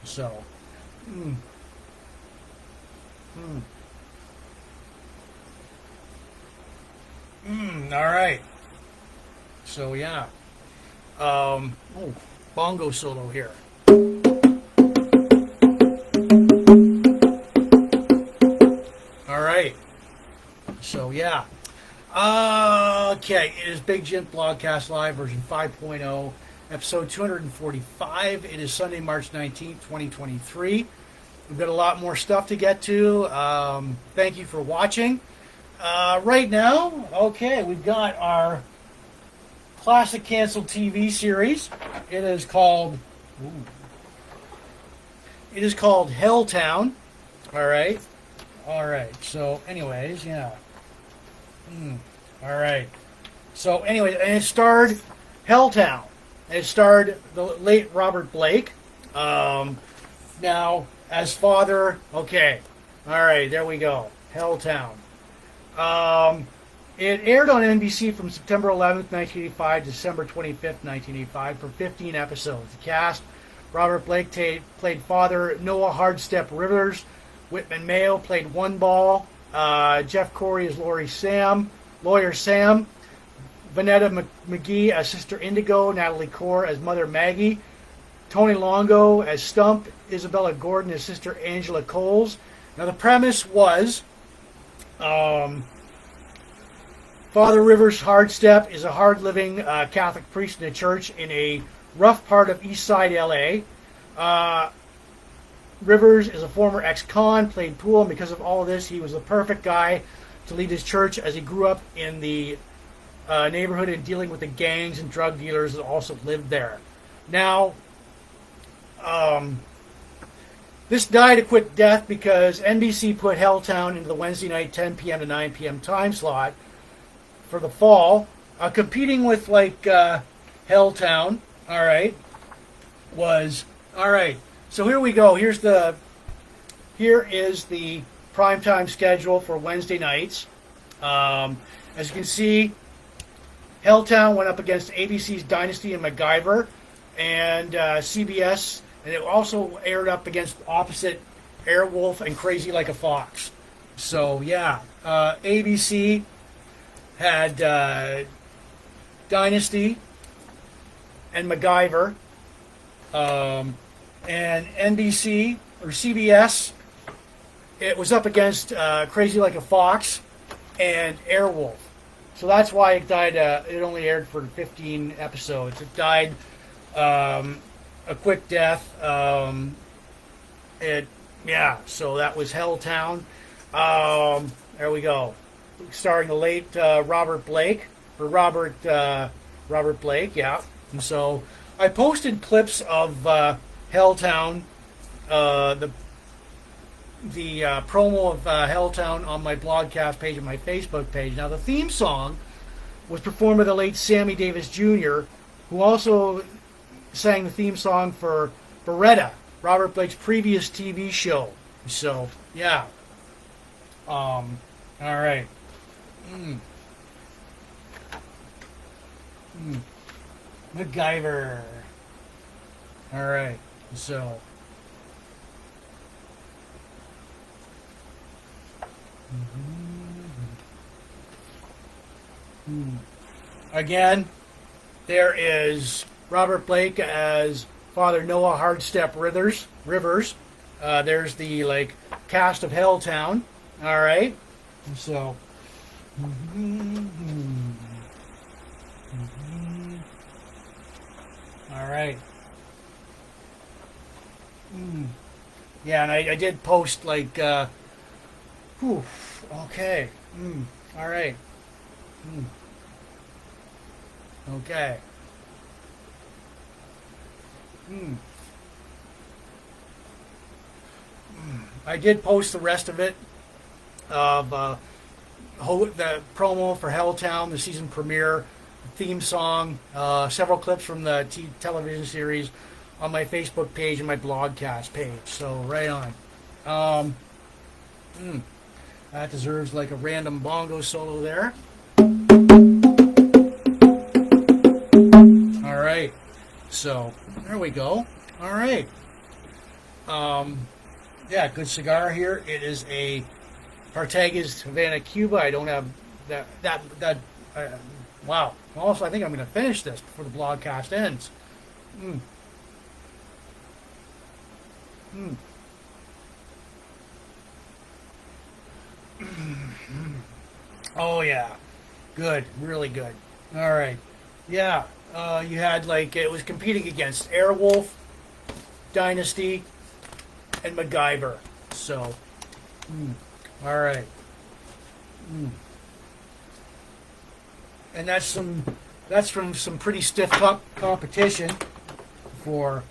So, all right. So, yeah. Bongo solo here. All right. So, yeah. Okay. It is Big Jims Blogcast Live version 5.0, episode 245. It is Sunday, March 19th, 2023. We've got a lot more stuff to get to. Thank you for watching. Right now, okay, we've got our classic canceled TV series. It is called Helltown. All right. So, anyways, yeah. All right. So, anyways, and it starred Helltown. It starred the late Robert Blake. Now, as father, okay. All right, there we go. Helltown. It aired on NBC from September 11th, 1985 to December 25th, 1985 for 15 episodes. The cast: Robert Blake played father Noah Hardstep Rivers. Whitman Mayo played One Ball. Jeff Corey as Lawyer Sam. Vanetta McGee as Sister Indigo. Natalie Core as Mother Maggie. Tony Longo as Stump. Isabella Gordon as Sister Angela Coles. Now the premise was Father Rivers Hardstep is a hard-living Catholic priest in a church in a rough part of East Side LA. Rivers is a former ex-con, played pool, and because of all of this, he was the perfect guy to lead his church as he grew up in the neighborhood and dealing with the gangs and drug dealers that also lived there. Now, this died a quick death because NBC put Helltown into the Wednesday night 10 p.m. to 9 p.m. time slot for the fall, competing with like Helltown. All right, So here we go. Here is the primetime schedule for Wednesday nights. As you can see, Helltown went up against ABC's Dynasty and MacGyver, and CBS, and it also aired up against opposite Airwolf and Crazy Like a Fox. So yeah, ABC had Dynasty and MacGyver, and NBC or CBS, it was up against Crazy Like a Fox and Airwolf. So that's why it died. It only aired for 15 episodes. It died a quick death. So that was Helltown. There we go. Starring the late Robert Blake. Yeah. And so I posted clips of Helltown, the promo of Helltown on my blogcast page and my Facebook page. Now, the theme song was performed by the late Sammy Davis Jr., who also sang the theme song for Beretta, Robert Blake's previous TV show. So, yeah. All right. MacGyver. All right. So. Again, there is Robert Blake as Father Noah Hardstep Rivers. There's the cast of Helltown. All right. So. All right. Yeah, and I did post okay. All right. Okay. I did post the rest of it, of the promo for Helltown, the season premiere, the theme song, several clips from the television series on my Facebook page and my blogcast page. So right on. That deserves a random bongo solo there. All right. So there we go. All right. Yeah, good cigar here. It is a Partagas Havana Cuba. I don't have that. Wow. Also, I think I'm going to finish this before the blogcast ends. Oh yeah, good, really good. All right, yeah. You had it was competing against Airwolf, Dynasty, and MacGyver. So, all right. And that's from some pretty stiff competition for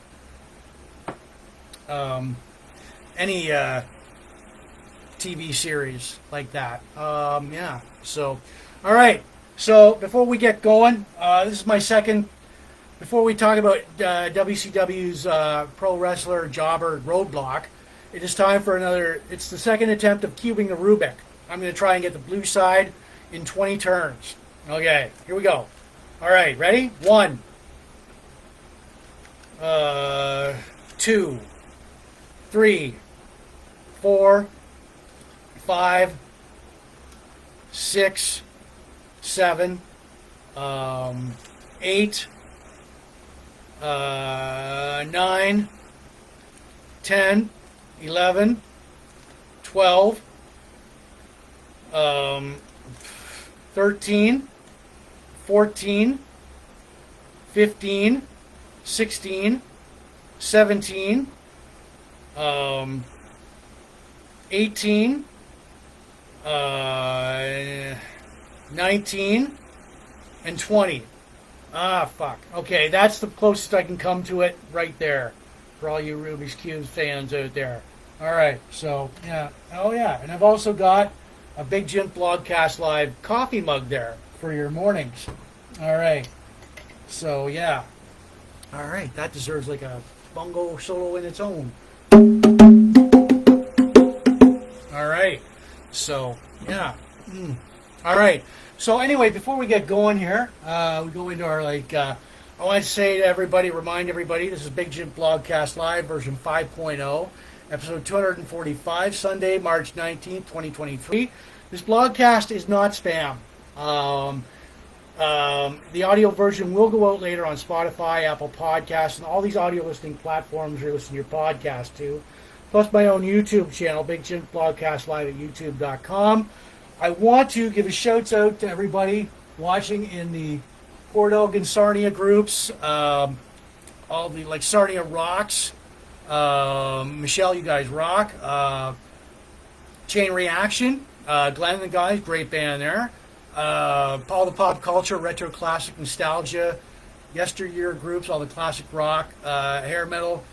any TV series like that. Yeah. So, all right. So before we get going, this is my second. Before we talk about WCW's pro wrestler jobber Roadblock, it is time for another. It's the second attempt of cubing the Rubick. I'm going to try and get the blue side in 20 turns. Okay, here we go. All right, ready? 1, 2, 3, 4, 5, 6, 7, 8, 9, 10, 11, 12, 13, 14, 15, 16, 17, 18, 19, and 20. Ah, fuck. Okay, that's the closest I can come to it right there for all you Rubik's Cube fans out there. All right, so, yeah. Oh, yeah, and I've also got a Big Jims Blogcast Live coffee mug there for your mornings. All right, so, yeah. All right, that deserves a bongo solo in its own. All right, so, yeah. All right. So anyway, before we get going here, we go into our I want to say to everybody, remind everybody, this is Big Jims Blogcast Live version 5.0, episode 245, Sunday, March 19th, 2023. This blogcast is not spam. The audio version will go out later on Spotify, Apple Podcasts, and all these audio listening platforms you're listening to your podcast to, plus my own YouTube channel, Big Jims Blogcast Live at youtube.com. I want to give a shout out to everybody watching in the Port Elgin Sarnia groups, all the Sarnia rocks. Michelle, you guys rock. Chain Reaction, Glenn and the guys, great band there. All the pop culture, retro classic nostalgia, yesteryear groups, all the classic rock, hair metal,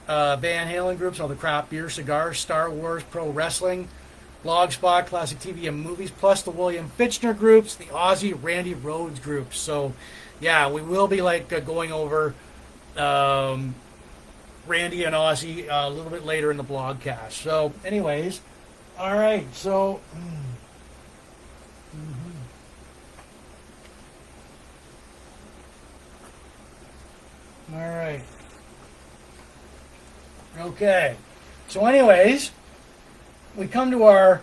Van Halen groups, all the craft beer, cigars, Star Wars, pro wrestling, Blogspot, classic TV and movies, plus the William Fichtner groups, the Ozzy, Randy Rhoads groups. So, yeah, we will be going over Randy and Ozzy a little bit later in the blogcast. So, anyways, all right. So, all right. Okay. So, anyways, we come to our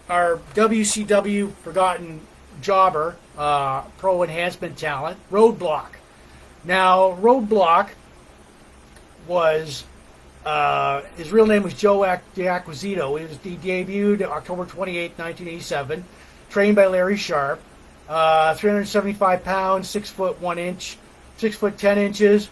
WCW Forgotten Jobber, Pro Enhancement Talent, Roadblock. Now, Roadblock was, his real name was Joe D'Acquisito. He debuted October 28, 1987, trained by Larry Sharp, 375 pounds, 6 foot 1 inch, 6 foot 10 inches.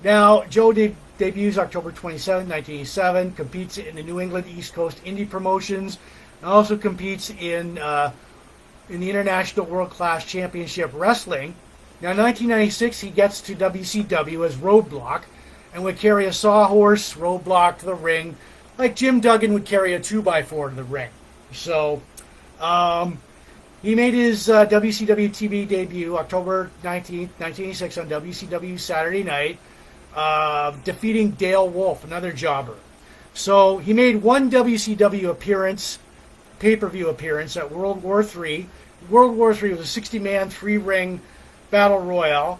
Now, Joe debuts October 27, 1987, competes in the New England East Coast indie promotions, and also competes in the International World Class Championship Wrestling. Now, in 1996, he gets to WCW as Roadblock and would carry a sawhorse Roadblock to the ring, like Jim Duggan would carry a 2x4 to the ring. So, he made his WCW TV debut October 19th, 1986 on WCW Saturday Night, defeating Dale Wolf, another jobber. So, he made one WCW appearance, pay-per-view appearance at World War III. World War III was a 60-man, 3-ring battle royal,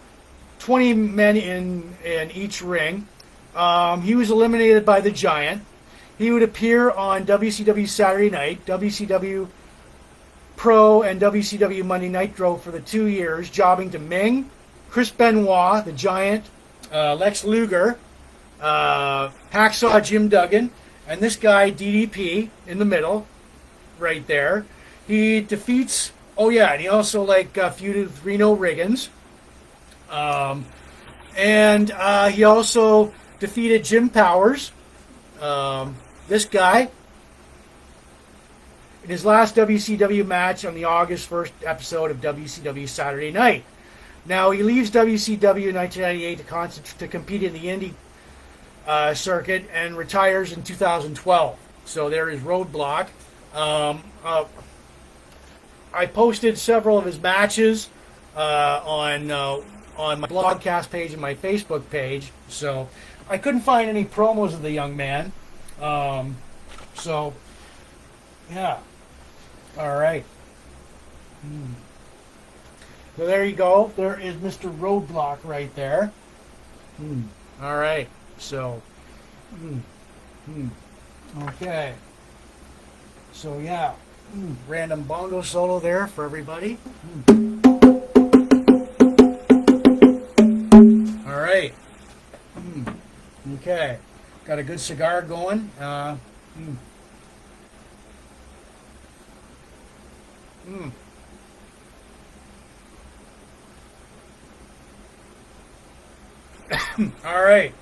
20 men in each ring. He was eliminated by the Giant. He would appear on WCW Saturday Night, WCW Pro, and WCW Monday Nitro for the 2 years, jobbing to Ming, Chris Benoit, the Giant, Lex Luger, Hacksaw Jim Duggan, and this guy DDP in the middle, right there. He defeats. Oh yeah, and he also feuded with Reno Riggins. And he also defeated Jim Powers, this guy, in his last WCW match on the August 1st episode of WCW Saturday Night. Now, he leaves WCW in 1998 to compete in the indie circuit and retires in 2012. So there is Roadblock. I posted several of his matches on my blogcast page and my Facebook page, so I couldn't find any promos of the young man. So, yeah. All right. So there you go. There is Mr. Roadblock right there. All right. So, okay. So, yeah. Random bongo solo there for everybody. All right. Okay. Got a good cigar going. All right.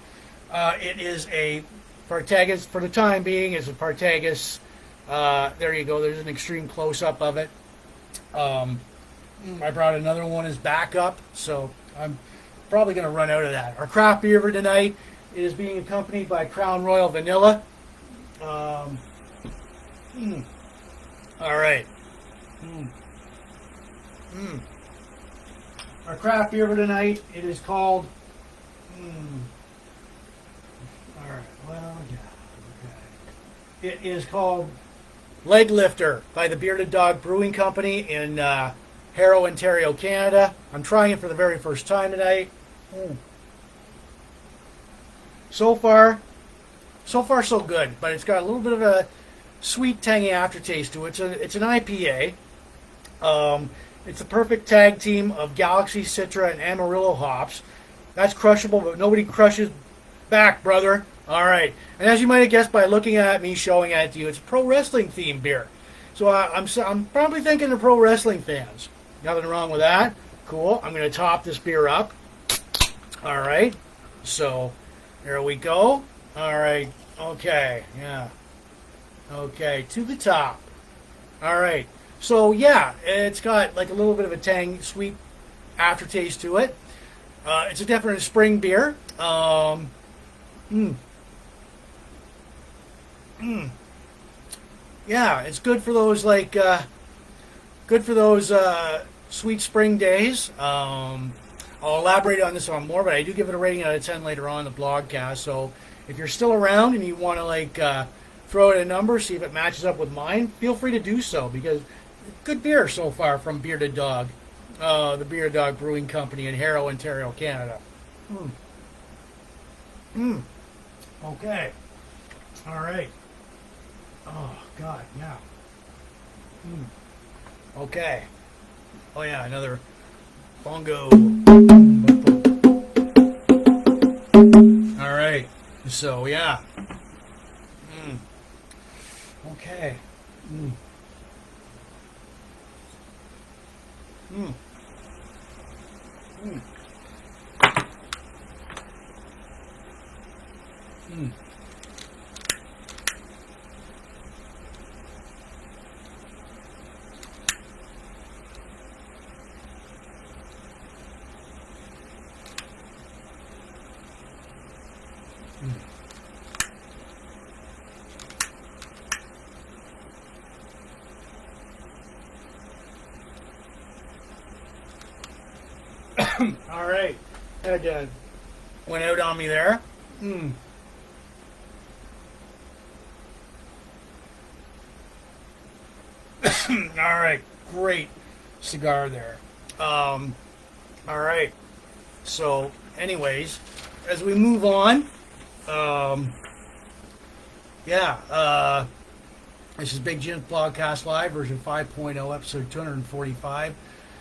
It is a Partagas, for the time being, it's a Partagas. There you go. There's an extreme close-up of it. I brought another one as backup, so I'm probably going to run out of that. Our craft beer for tonight is being accompanied by Crown Royal Vanilla. All right. Our craft beer for tonight, it is called... All right. Well, yeah. Okay. It is called Leg Lifter by the Bearded Dog Brewing Company in Harrow, Ontario, Canada. I'm trying it for the very first time tonight. So far so good, but it's got a little bit of a sweet, tangy aftertaste to it. It's an IPA. It's the perfect tag team of Galaxy, Citra, and Amarillo hops. That's crushable, but nobody crushes back, brother. All right. And as you might have guessed by looking at me, showing it to you, it's a pro wrestling themed beer. So I'm probably thinking of pro wrestling fans. Nothing wrong with that. Cool. I'm going to top this beer up. All right. So there we go. All right. Okay. Yeah. Okay. To the top. All right. So yeah, it's got like a little bit of a tang, sweet aftertaste to it. It's a definite spring beer. Yeah, it's good for those sweet spring days. I'll elaborate on this one more, but I do give it a rating out of 10 later on in the blogcast. So if you're still around and you want to throw out a number, see if it matches up with mine, feel free to do so, because good beer so far from Bearded Dog, the Bearded Dog Brewing Company in Harrow, Ontario, Canada. Okay. All right. Oh, God, yeah. Okay. Oh, yeah, another bongo. All right. So, yeah. Okay. All right. That went out on me there. All right. Great cigar there. All right. So, anyways, as we move on, this is Big Jims Blogcast Live, version 5.0, episode 245.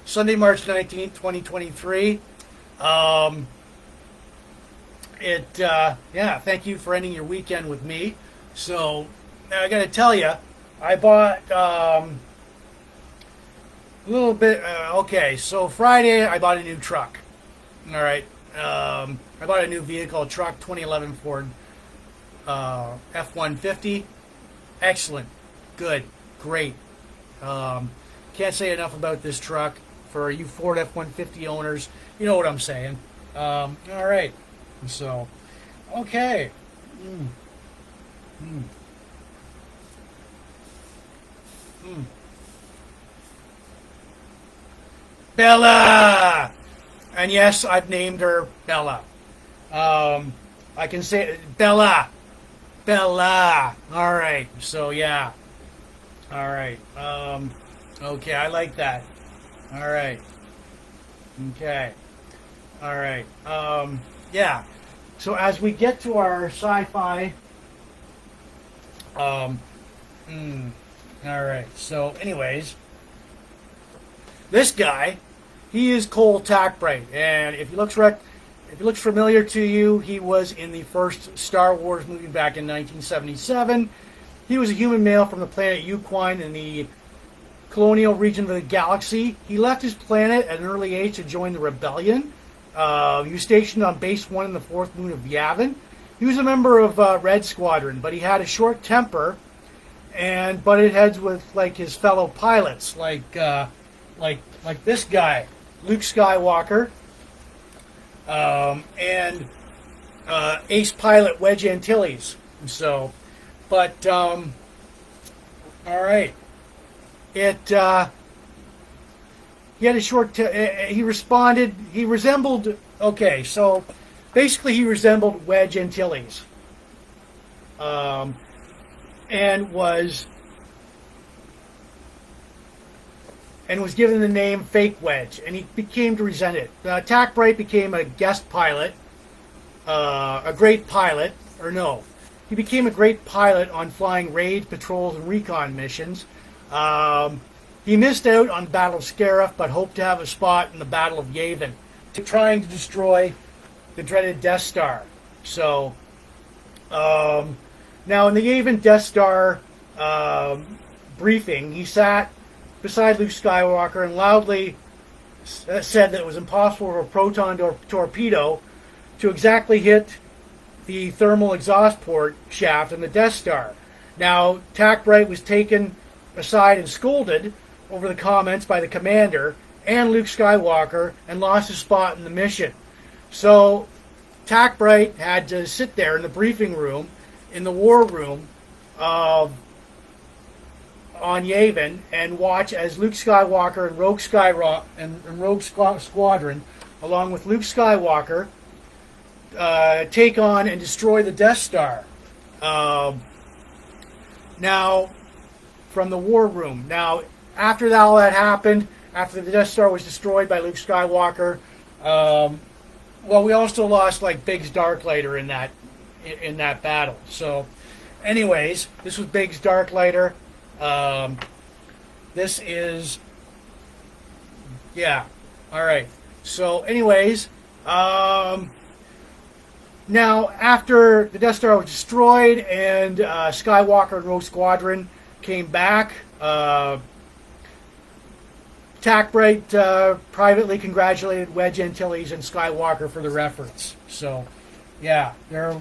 Sunday, March 19th, 2023. Thank you for ending your weekend with me. So, I got to tell you, I bought a little bit. Okay, so Friday, I bought a new truck. All right. I bought a new vehicle, a truck, 2011 Ford F-150. Excellent. Good. Great. Can't say enough about this truck. For you Ford F-150 owners, you know what I'm saying. All right. So, okay. Bella! And yes, I've named her Bella. I can say Bella. Bella. All right. So, yeah. All right. Okay, I like that. All right. Okay. All right. Yeah. So as we get to our sci-fi, all right. So, anyways, this guy, he is Cole Takbright, and if he looks familiar to you, he was in the first Star Wars movie back in 1977. He was a human male from the planet Yuquine in the colonial region of the galaxy. He left his planet at an early age to join the rebellion. He was stationed on Base 1 in the fourth moon of Yavin. He was a member of Red Squadron, but he had a short temper and butted heads with his fellow pilots, like this guy, Luke Skywalker, and ace pilot Wedge Antilles. So, but all right. He had a short. He resembled. Okay, so basically, he resembled Wedge Antilles, and was given the name Fake Wedge, and he became to resent it. Takbright became a guest pilot, a great pilot, or no, he became a great pilot on flying raids, patrols, and recon missions. He missed out on the Battle of Scarif, but hoped to have a spot in the Battle of Yavin, trying to destroy the dreaded Death Star. So, now in the Yavin Death Star briefing, he sat beside Luke Skywalker and loudly said that it was impossible for a proton torpedo to exactly hit the thermal exhaust port shaft in the Death Star. Now, Takbright was taken aside and scolded over the comments by the commander and Luke Skywalker and lost his spot in the mission. So Takbright had to sit there in the briefing room, in the war room, on Yavin, and watch as Luke Skywalker and Rogue Squadron, along with Luke Skywalker, take on and destroy the Death Star. Now, from the war room. Now, after all that happened, after the Death Star was destroyed by Luke Skywalker, well, we also lost like Biggs Darklighter in that battle. So, anyways, this was Biggs Darklighter. This is, yeah, all right. So, anyways, now after the Death Star was destroyed and Skywalker and Rogue Squadron came back, Takbright privately congratulated Wedge Antilles and Skywalker for their efforts. So, yeah, they're all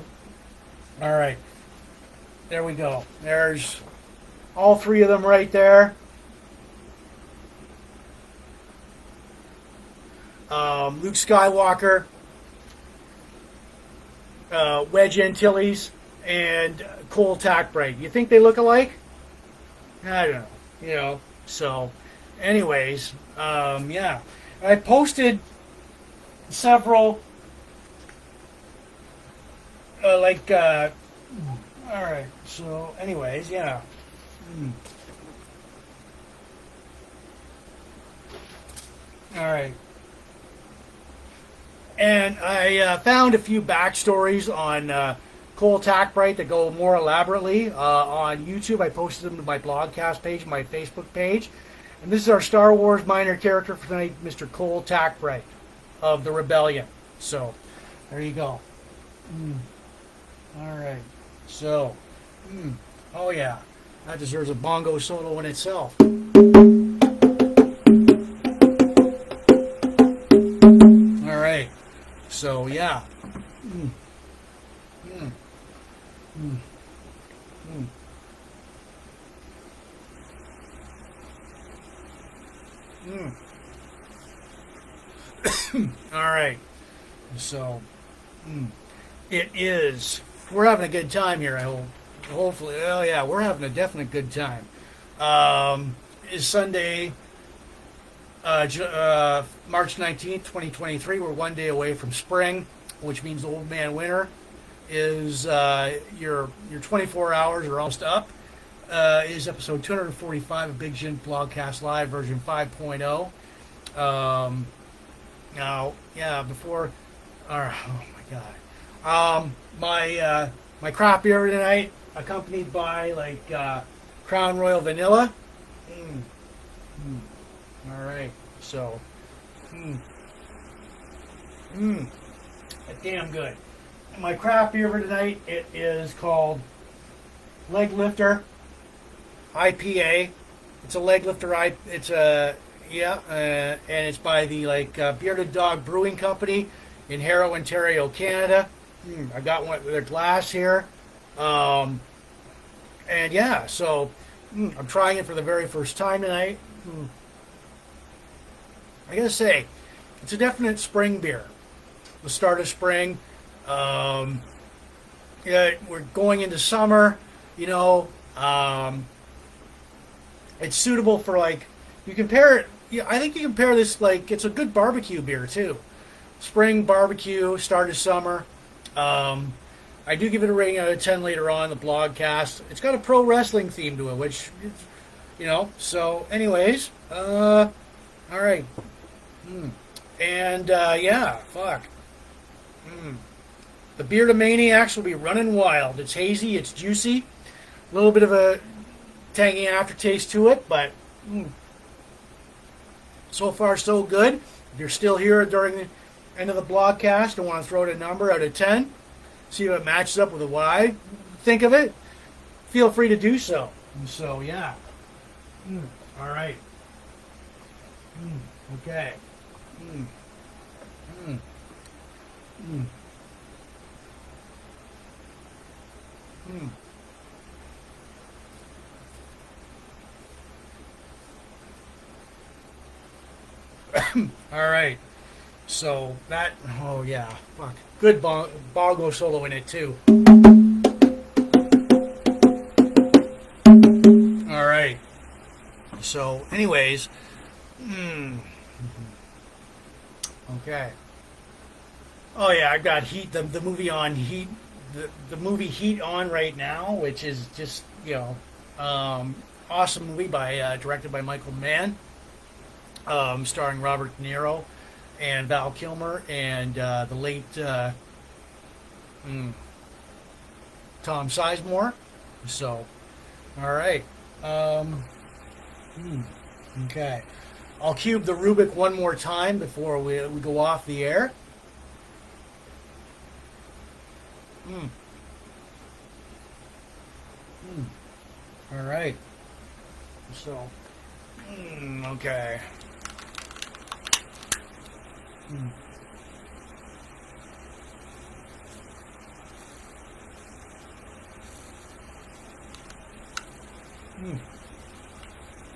right. There we go. There's all three of them right there. Luke Skywalker, Wedge Antilles, and Cole Takbright. You think they look alike? I don't know. So, anyways, yeah. I posted several, all right. So, anyways, yeah. All right. And I found a few backstories on Cole Takbright that go more elaborately on YouTube. I posted them to my blogcast page, my Facebook page. And this is our Star Wars minor character for tonight, Mr. Cole Takbright of the Rebellion. So, there you go. All right. So, oh yeah, that deserves a bongo solo in itself. All right. So, yeah. All right. So, it is. We're having a good time here, I hope. Hopefully. Oh, yeah, we're having a definite good time. It's Sunday, March 19th, 2023. We're one day away from spring, which means the old man winter is your 24 hours are almost up. Is episode 245 of Big Jims Blogcast Live version 5.0. Now, yeah, before, oh my God, my craft beer tonight, accompanied by like Crown Royal Vanilla. All right, so, damn good. My craft beer for tonight, it is called Leg Lifter IPA. It's a leg lifter. It's a and it's by the Bearded Dog Brewing Company in Harrow, Ontario, Canada. I got one with their glass here, and yeah, so I'm trying it for the very first time tonight. I gotta say, it's a definite spring beer. The start of spring. Yeah, we're going into summer. It's suitable for you compare it. Yeah, I think you compare this it's a good barbecue beer too. Spring barbecue, start of summer. I do give it a rating out of 10 later on in the blogcast. It's got a pro wrestling theme to it, which So, anyways, all right, and yeah, fuck. The Bearded Maniacs will be running wild. It's hazy, it's juicy, a little bit of a tangy aftertaste to it, but so far so good. If you're still here during the end of the blogcast and want to throw out a number out of 10, see if it matches up with what I think of it, feel free to do so. So, yeah. All right. Okay. All right. So that, oh yeah, fuck, good bongo solo in it too. All right. So, anyways, okay. Oh yeah, I got Heat, the movie on Heat, the movie Heat on right now, which is just awesome movie by directed by Michael Mann, starring Robert De Niro and Val Kilmer and the late Tom Sizemore. So, all right. Okay. I'll cube the rubick one more time before we go off the air. All right. So, okay.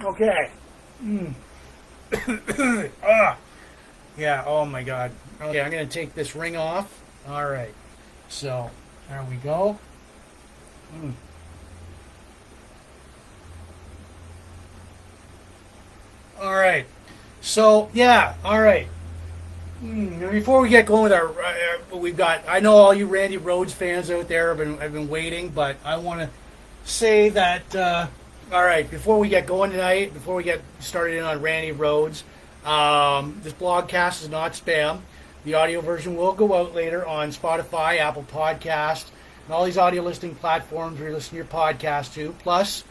Okay. Yeah, oh my God. Okay, I'm going to take this ring off. All right. So, there we go. All right. So, yeah, all right. Before we get going with our, we've got, I know all you Randy Rhoads fans out there have been waiting, but I want to say that, all right, before we get going tonight, before we get started in on Randy Rhoads, this blogcast is not spam. The audio version will go out later on Spotify, Apple Podcast, and all these audio listening platforms where you listen to your podcast to, plus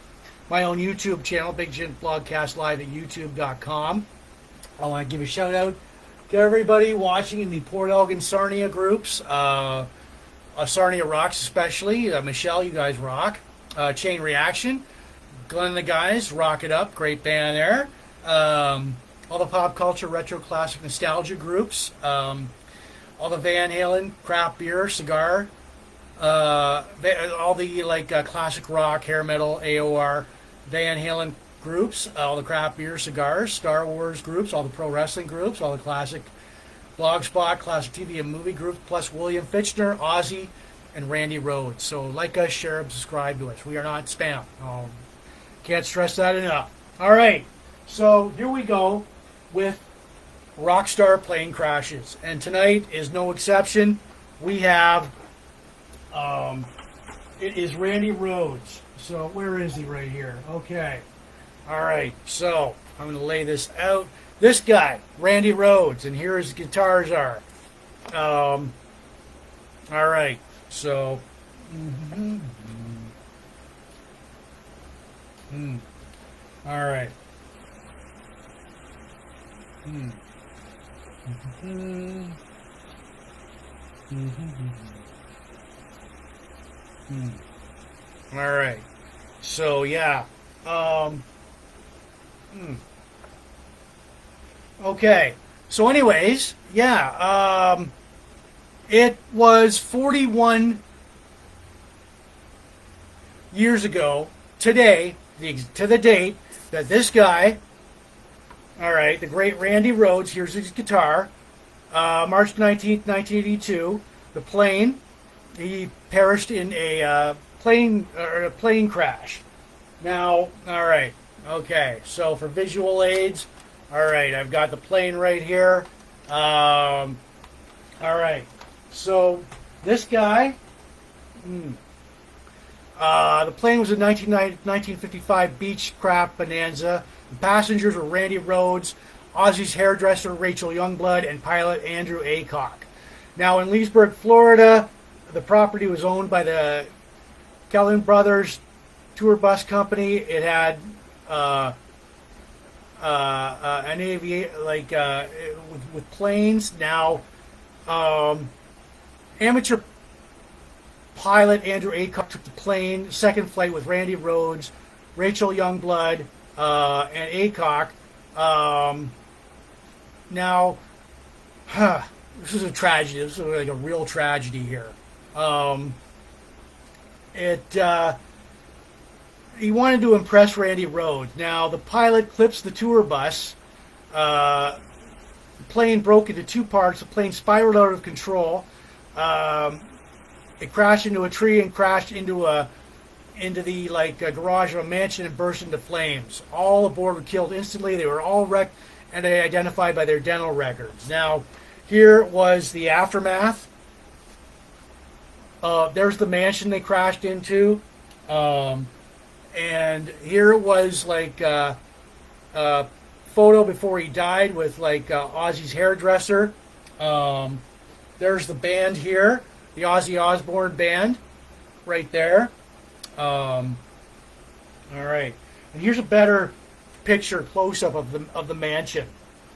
my own YouTube channel, Big Jims Blogcast, live at youtube.com. I want to give a shout out to everybody watching in the Port Elgin Sarnia groups, Sarnia Rocks especially. Michelle, you guys rock. Chain Reaction, Glenn and the guys, rock it up, great band there. All the pop culture, retro, classic, nostalgia groups, all the Van Halen, craft beer, cigar, all the classic rock, hair metal, AOR, Van Halen groups, all the craft beer, cigars, Star Wars groups, all the pro wrestling groups, all the classic Blogspot, classic TV and movie groups, plus William Fichtner, Ozzy, and Randy Rhoads. So like us, share, and subscribe to us. We are not spam. Can't stress that enough. All right, so here we go with Rockstar Plane Crashes. And tonight is no exception. We have, it is Randy Rhoads. So where is he right here? Okay. All right, so I'm going to lay this out. This guy, Randy Rhoads, and here his guitars are. All right, so. All right. All right. So yeah. Okay. So anyways, yeah. It was 41 years ago today, to the date, that this guy, all right, the great Randy Rhoads, here's his guitar, March 19th, 1982, the plane, he perished in a plane crash. Now, all right, okay, so for visual aids, all right, I've got the plane right here. All right, so this guy, the plane was a 1955 Beechcraft Bonanza. The passengers were Randy Rhoads, Ozzy's hairdresser Rachel Youngblood, and pilot Andrew Aycock. Now in Leesburg, Florida, the property was owned by the Kellen Brothers Tour Bus Company. It had an aviation with planes. Now, amateur pilot Andrew Aycock took the plane, second flight with Randy Rhoads, Rachel Youngblood, and Aycock. Now, this is a tragedy. This is like a real tragedy here. He wanted to impress Randy Rhoads. Now, the pilot clips the tour bus The plane broke into two parts. The plane spiraled out of control. It crashed into a tree and crashed into the garage of a mansion and burst into flames. All aboard were killed instantly. They were all wrecked and they identified by their dental records. Now, here was the aftermath. There's the mansion they crashed into. And here was like a photo before he died with like Ozzy's hairdresser. There's the band here, the Ozzy Osbourne band, right there. All right, and here's a better picture close-up of the mansion,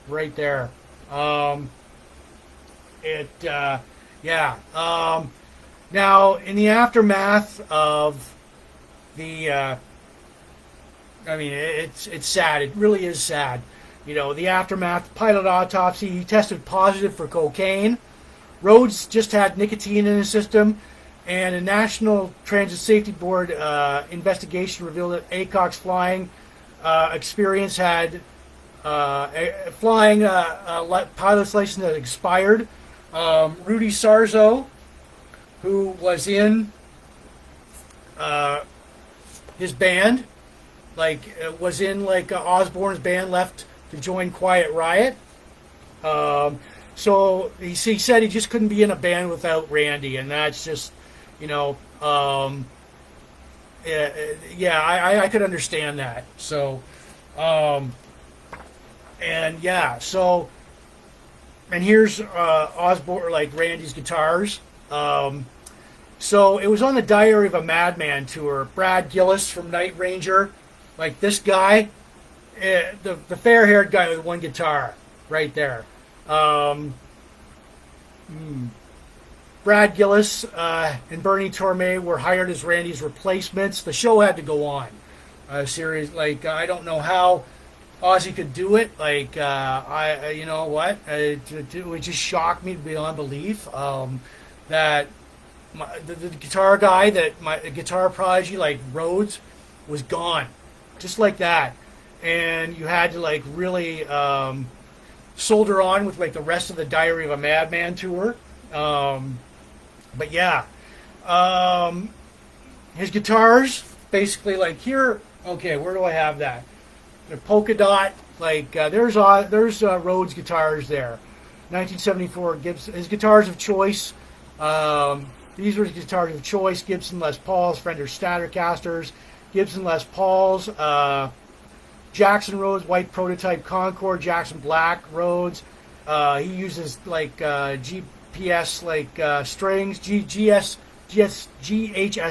right there. Now, in the aftermath of the, it's sad. It really is sad. You know, the aftermath, pilot autopsy, he tested positive for cocaine. Rhoads just had nicotine in his system, and a National Transit Safety Board investigation revealed that Aycock's flying experience had flying pilot's license had expired. Rudy Sarzo, who was in his band, was in Osbourne's band, left to join Quiet Riot. So he said he just couldn't be in a band without Randy, and that's just, I could understand that. So, and here's Osbourne, Randy's guitars. So it was on the Diary of a Madman tour. Brad Gillis from Night Ranger, this guy, the fair-haired guy with one guitar, right there. Brad Gillis and Bernie Torme were hired as Randy's replacements. The show had to go on. Series, I don't know how Ozzy could do it. You know what? It would just shock me beyond belief that the guitar guy, my guitar prodigy, Rhoads, was gone, just like that, and you had to really soldier on with the rest of the Diary of a Madman tour. But yeah, his guitars basically here. Okay, where do I have that? The polka dot. There's Rhoads guitars there. 1974 Gibson. His guitars of choice. These were his guitars of choice: Gibson Les Pauls, Fender Stratocasters, Gibson Les Pauls, Jackson Rhoads White Prototype Concord, Jackson Black Rhoads. He uses GPS strings, GHS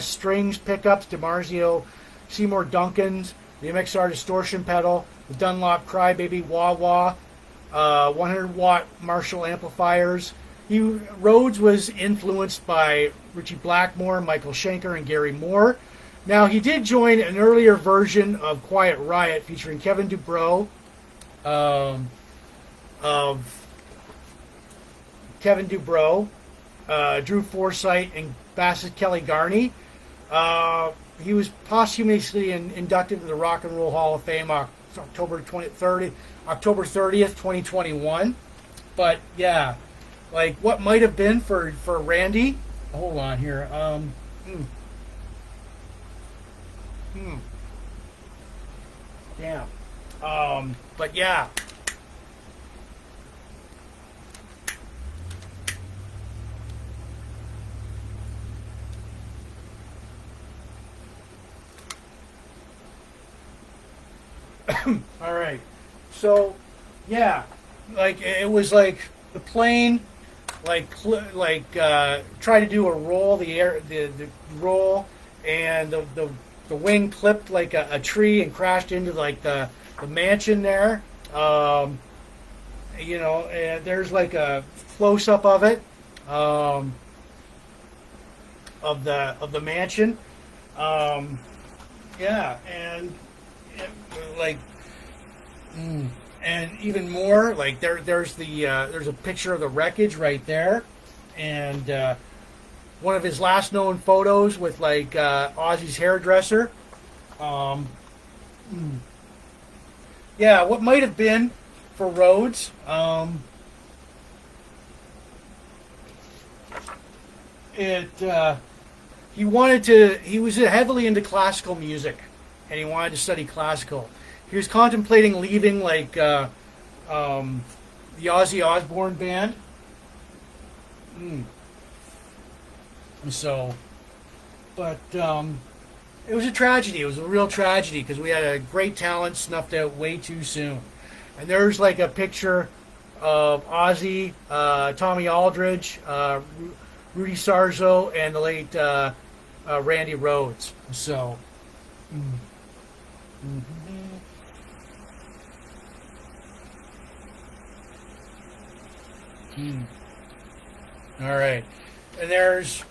strings, pickups, DiMarzio, Seymour Duncans, the MXR distortion pedal, the Dunlop Crybaby Wah Wah, 100-watt Marshall amplifiers. Rhoads was influenced by Richie Blackmore, Michael Schenker, and Gary Moore. Now, he did join an earlier version of Quiet Riot featuring Kevin Dubrow, Drew Forsythe, and Bassett Kelly Garney. He was posthumously inducted to the Rock and Roll Hall of Fame October 30th, 2021. But yeah, what might have been for Randy. Hold on here. Damn. But yeah. All right. So, yeah, it was the plane, try to do a roll, the roll, and the wing clipped like a tree and crashed into the mansion there. And there's a close up of it, of the mansion. Yeah, and and even more, there's a picture of the wreckage right there, and one of his last known photos with Ozzy's hairdresser. Yeah, what might have been for Rhoads. he wanted to. He was heavily into classical music, and he wanted to study classical. He was contemplating leaving the Ozzy Osbourne band. So, but it was a tragedy. It was a real tragedy because we had a great talent snuffed out way too soon. And there's like a picture of Ozzy, Tommy Aldridge, Rudy Sarzo, and the late Randy Rhoads. So, all right. And there is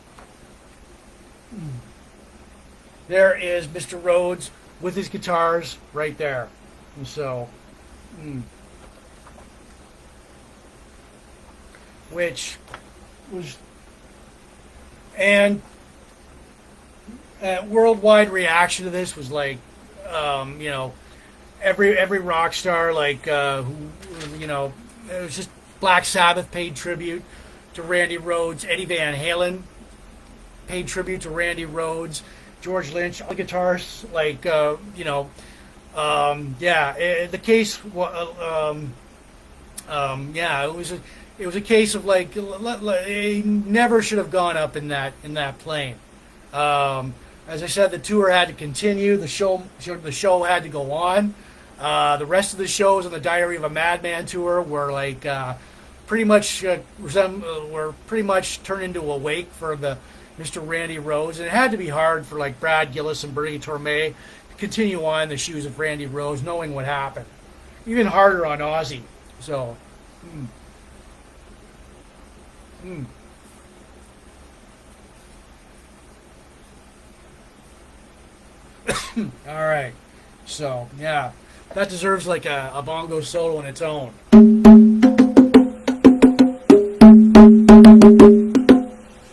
Mr. Rhoads with his guitars right there. And so, which was, and worldwide reaction to this was like, every rock star, like, it was just Black Sabbath paid tribute to Randy Rhoads. Eddie Van Halen paid tribute to Randy Rhoads. George Lynch, all the guitarists, like, the case, it was a case of like, he never should have gone up in that plane. As I said, the tour had to continue. The show had to go on. The rest of the shows on the Diary of a Madman tour were like pretty much turned into a wake for the Mr. Randy Rhoads, and it had to be hard for like Brad Gillis and Bernie Torme to continue on in the shoes of Randy Rhoads, knowing what happened. Even harder on Ozzy. So, all right. So, yeah, that deserves like a bongo solo in its own.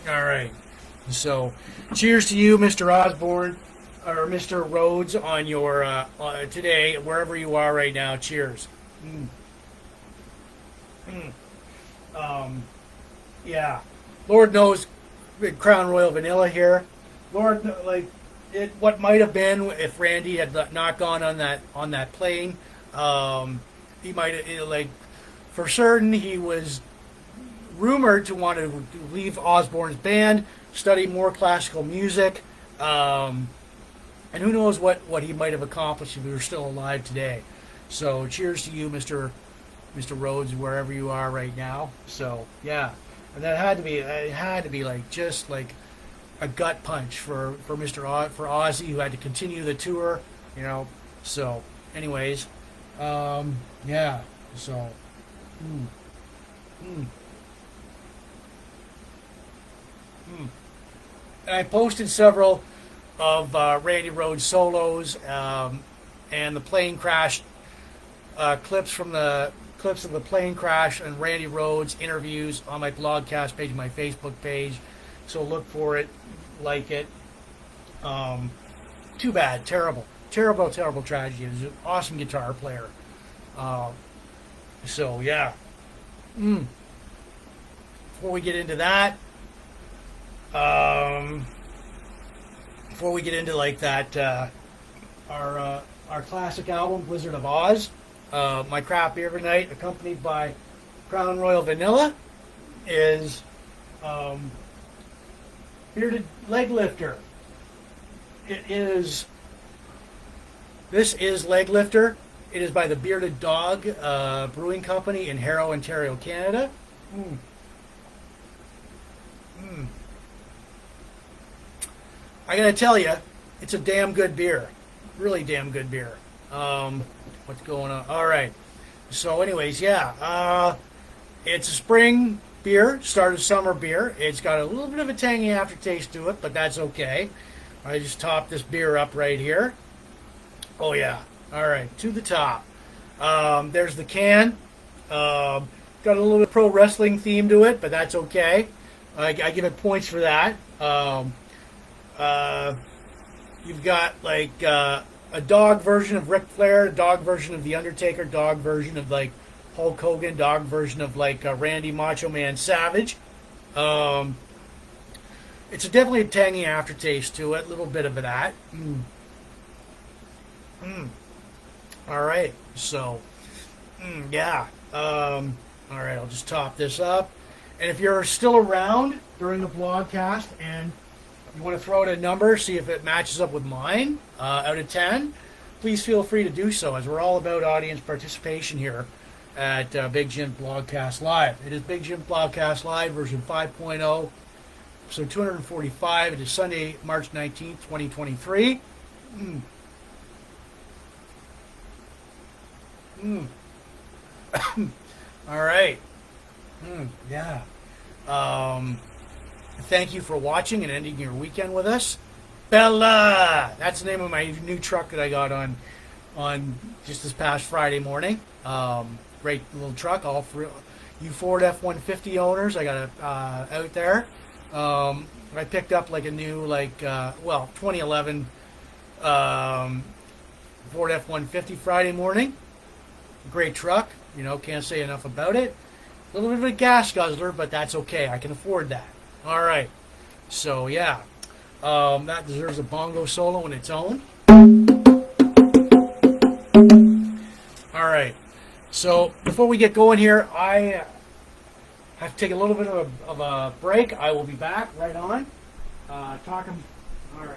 All right. So, cheers to you, Mr. Osbourne, or Mr. Rhoads, on your today, wherever you are right now. Cheers. Yeah. Lord knows, Crown Royal Vanilla here. Lord, like, what might have been if Randy had not gone on that plane. He might have, like, for certain, he was rumored to want to leave Osbourne's band, study more classical music, and who knows what he might have accomplished if he were still alive today. So cheers to you, Mr. Rhoads, wherever you are right now. So yeah, and that had to be like just like a gut punch for Ozzy, who had to continue the tour, So anyways, yeah. So. And I posted several of Randy Rhoads solos and the plane crash clips of the plane crash and Randy Rhoads interviews on my Blogcast page, my Facebook page. So look for it, like it. Too bad, terrible tragedy. He was an awesome guitar player. So yeah. Before we get into that. Before we get into like that, our classic album, Blizzard of Oz, my craft beer tonight, accompanied by Crown Royal Vanilla, is Bearded Leg Lifter. This is Leg Lifter. It is by the Bearded Dog Brewing Company in Harrow, Ontario, Canada. I gotta tell you, it's a damn good beer. Really damn good beer. What's going on? All right. So anyways, yeah. It's a spring beer, start of summer beer. It's got a little bit of a tangy aftertaste to it, but that's okay. I just topped this beer up right here. Oh, yeah. All right, to the top. There's the can. Got a little bit of pro wrestling theme to it, but that's okay. I give it points for that. You've got like a dog version of Ric Flair, a dog version of The Undertaker, dog version of like Hulk Hogan, dog version of like Randy Macho Man Savage. It's definitely a tangy aftertaste to it. A little bit of that. All right. So, yeah. All right. I'll just top this up. And if you're still around during the blogcast and you want to throw out a number, see if it matches up with mine out of 10, please feel free to do so, as we're all about audience participation here at Big Jims Blogcast Live. It is Big Jims Blogcast Live version 5.0, episode 245. It is Sunday, March 19th, 2023. All right. Yeah. Thank you for watching and ending your weekend with us. Bella! That's the name of my new truck that I got on just this past Friday morning. Great little truck. All for you Ford F-150 owners, I got it out there. I picked up like a new 2011 Ford F-150 Friday morning. Great truck. Can't say enough about it. A little bit of a gas guzzler, but that's okay. I can afford that. All right. So, yeah. That deserves a bongo solo on its own. All right. So, before we get going here, I have to take a little bit of a break. I will be back right on. Talking. All right.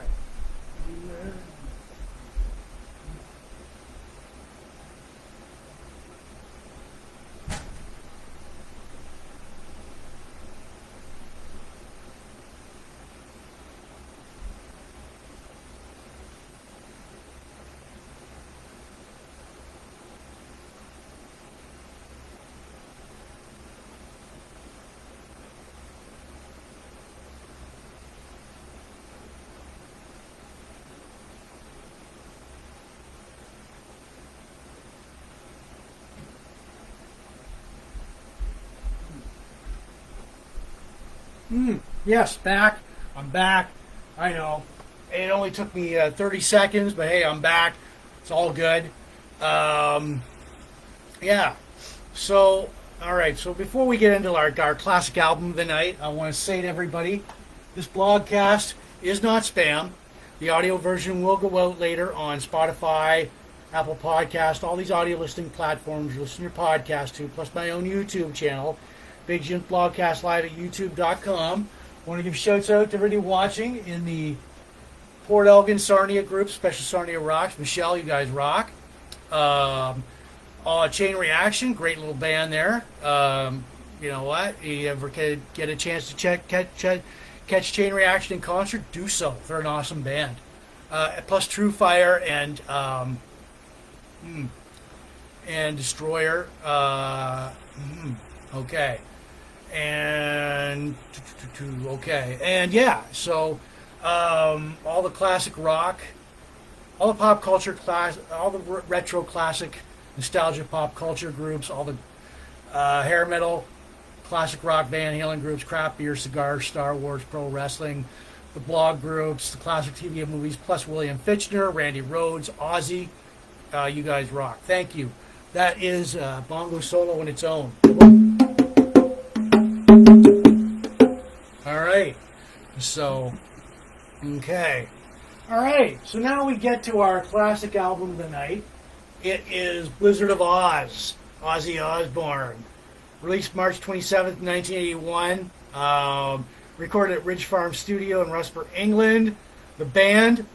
Yes, back. I'm back. I know. It only took me 30 seconds, but hey, I'm back. It's all good. Yeah. So, all right. So before we get into our classic album of the night, I want to say to everybody, this blogcast is not spam. The audio version will go out later on Spotify, Apple Podcast, all these audio listening platforms you listen to your podcast to, plus my own YouTube channel, Big Jims Blogcast Live at YouTube.com. I want to give shouts out to everybody watching in the Port Elgin Sarnia group, Special Sarnia Rocks. Michelle, you guys rock. Chain Reaction, great little band there. You know what? You ever get a chance to catch Chain Reaction in concert? Do so. They're an awesome band. Plus True Fire and Destroyer. Okay. And okay, and yeah, so all the classic rock, all the pop culture all the retro classic nostalgia pop culture groups, all the hair metal, classic rock, Van Halen groups, craft beer, cigars, Star Wars, pro wrestling, the blog groups, the classic TV and movies, plus William Fichtner, Randy Rhoads, Ozzy. You guys rock. Thank you. That is bongo solo on its own. All right. So, okay. All right. So now we get to our classic album of the night. It is Blizzard of Ozz, Ozzy Osbourne. Released March 27th, 1981. Recorded at Ridge Farm Studio in Rusper, England. The band,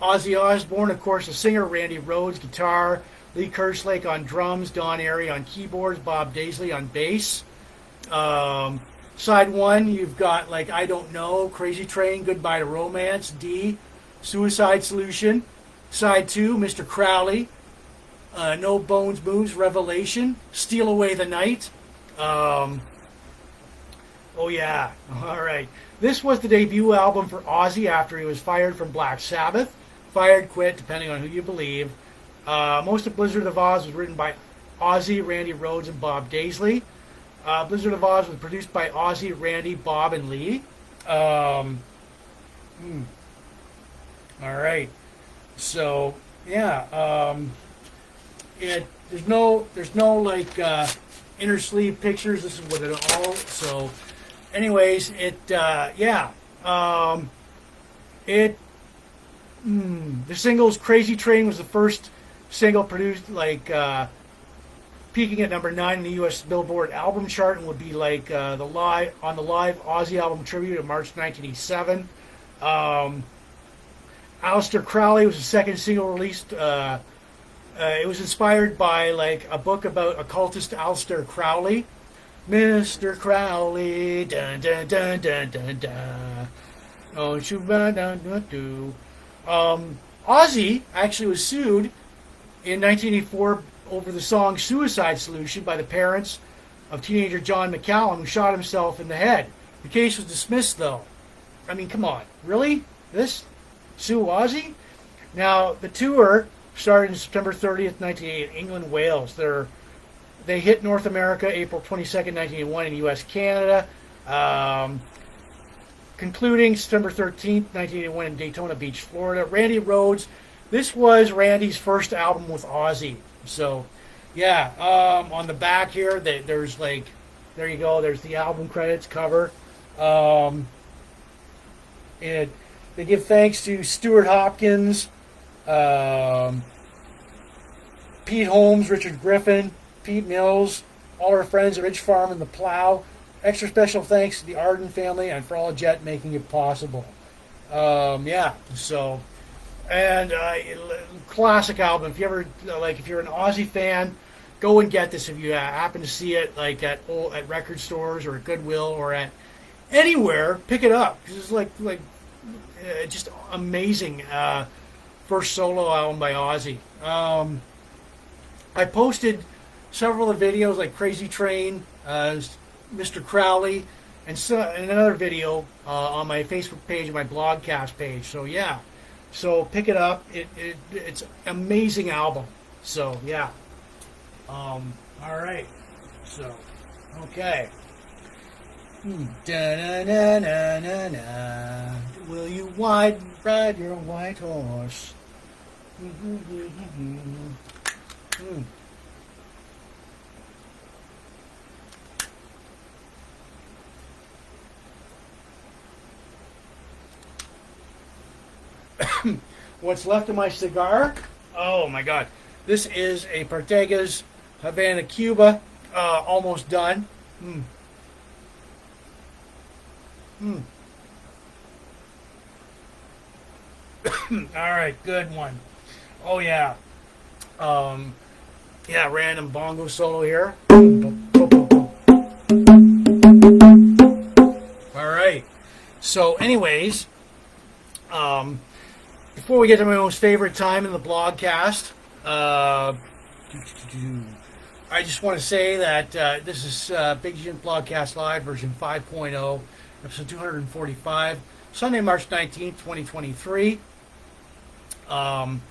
Ozzy Osbourne, of course, the singer, Randy Rhoads, guitar, Lee Kerslake on drums, Don Airy on keyboards, Bob Daisley on bass. Side 1, you've got I Don't Know, Crazy Train, Goodbye to Romance, D, Suicide Solution. Side 2, Mr. Crowley, No Bones Moves, Revelation, Steal Away the Night. Oh yeah, all right. This was the debut album for Ozzy after he was fired from Black Sabbath. Fired, quit, depending on who you believe. Most of Blizzard of Ozz was written by Ozzy, Randy Rhoads, and Bob Daisley. Blizzard of Ozz was produced by Ozzy, Randy, Bob, and Lee. All right. So yeah, there's no inner sleeve pictures. This is what it all. So, anyways, yeah. It the singles "Crazy Train" was the first single produced peaking at number 9 in the U.S. Billboard album chart, and would be like the live Ozzy album tribute in March 1987. Aleister Crowley was the second single released. It was inspired by like a book about occultist Aleister Crowley. Mr. Crowley, dun dun dun dun dun dun. Oh, dun dun dun. Ozzy actually was sued in 1984 over the song "Suicide Solution" by the parents of teenager John McCallum, who shot himself in the head. The case was dismissed, though. I mean, come on, really? This? Sue Ozzy? Now, the tour started on September 30th, 1988, in England, Wales. They hit North America April 22nd, 1981 in U.S., Canada. Concluding September 13th, 1981 in Daytona Beach, Florida. Randy Rhoads. This was Randy's first album with Ozzy. So, yeah, on the back here, there's like, there you go, there's the album credits cover. And they give thanks to Stuart Hopkins, Pete Holmes, Richard Griffin, Pete Mills, all our friends at Ridge Farm and The Plow. Extra special thanks to the Arden family and for all Jet making it possible. Yeah, so, and classic album. If you ever if you're an Ozzy fan, go and get this if you happen to see it like at record stores or at Goodwill or at anywhere. Pick it up. It's like just amazing first solo album by Ozzy. I posted several of the videos like Crazy Train, Mr. Crowley, and another video on my Facebook page and my Blogcast page. So yeah, so pick it up. It's an amazing album. So yeah. All right. So okay. Da-na-na-na-na-na. Will you ride your white horse? What's left of my cigar? Oh my God. This is a Partegas Havana Cuba. Almost done. Alright, good one. Oh yeah. Yeah, random bongo solo here. Alright. So anyways, before we get to my most favorite time in the blogcast, I just want to say that this is Big Jims Blogcast Live version 5.0, episode 245, Sunday, March 19th, 2023. And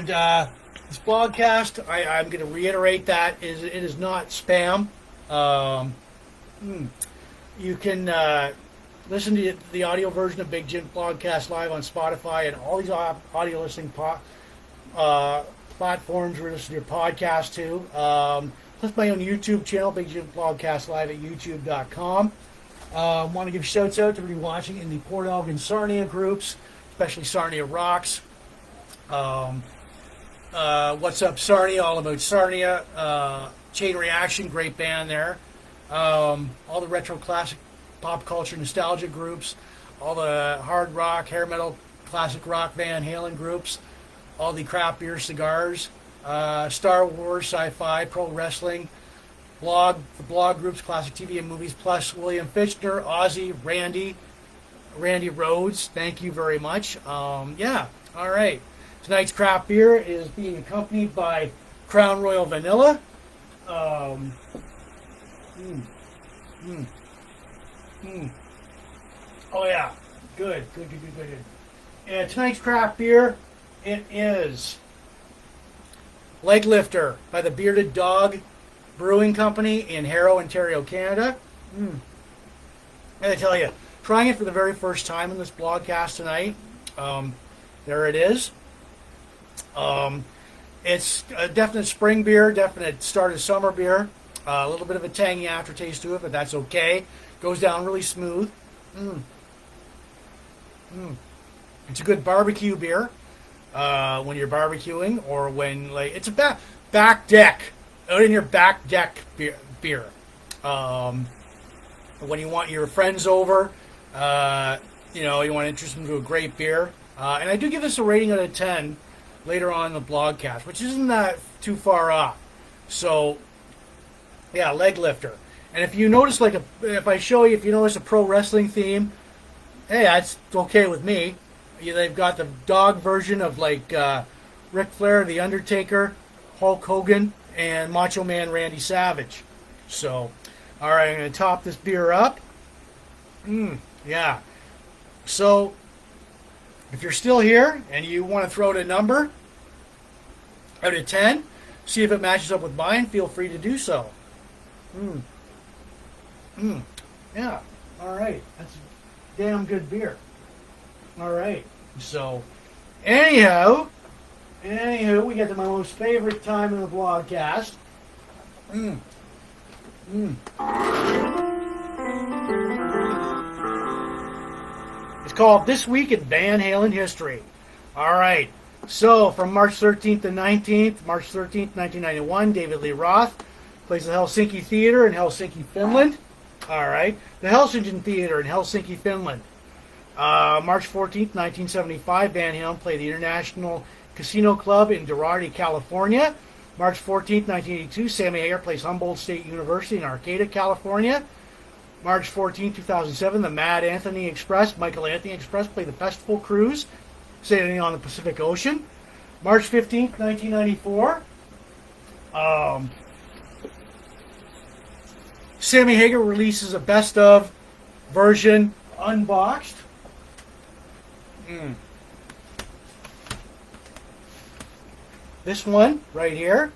this blogcast, I'm going to reiterate that it is not spam. You can listen to the audio version of Big Jims Blogcast Live on Spotify and all these audio listening platforms where you listen to your podcast to. Plus my own YouTube channel, Big Jims Blogcast Live at youtube.com. Want to give shouts out to everybody watching in the Port Elgin Sarnia groups, especially Sarnia Rocks. What's Up Sarnia, All About Sarnia, Chain Reaction, great band there. All the retro classic pop culture nostalgia groups, all the hard rock, hair metal, classic rock band Halen groups, all the craft beer cigars, Star Wars, sci-fi, pro wrestling, the blog groups, classic TV and movies, plus William Fichtner, Ozzy, Randy Rhoads. Thank you very much. Yeah, all right. Tonight's craft beer is being accompanied by Crown Royal Vanilla. Oh yeah, good. And tonight's craft beer, it is Leg Lifter by the Bearded Dog Brewing Company in Harrow, Ontario, Canada. And I tell you, trying it for the very first time in this blogcast tonight. There it is. It's a definite spring beer, definite start of summer beer. A little bit of a tangy aftertaste to it, but that's okay. Goes down really smooth. It's a good barbecue beer when you're barbecuing, or when it's a back deck, out in your back deck beer. When you want your friends over, you want to introduce them to a great beer. And I do give this a rating out of 10 later on in the blogcast, which isn't that too far off. So, yeah, leg lifter. And if you notice, if I show you, if you notice a pro wrestling theme, hey, that's okay with me. They've got the dog version of Ric Flair, The Undertaker, Hulk Hogan, and Macho Man Randy Savage. So, all right, I'm going to top this beer up. Yeah. So, if you're still here and you want to throw out a number out of 10, see if it matches up with mine, feel free to do so. Yeah. All right. That's a damn good beer. All right. So, anywho, we get to my most favorite time in the vlogcast. It's called This Week in Van Halen History. All right. So, from March 13th to 19th, March 13th, 1991, David Lee Roth plays the Helsinki Theater in Helsinki, Finland. All right. The Helsingin Theater in Helsinki, Finland. March 14th, 1975, Van Halen played the International Casino Club in Dorado, California. March 14th, 1982, Sammy Hagar plays Humboldt State University in Arcata, California. March 14th, 2007, the Michael Anthony Express played the Festival Cruise, sailing on the Pacific Ocean. March 15th, 1994, Sammy Hagar releases a best of version unboxed. This one right here.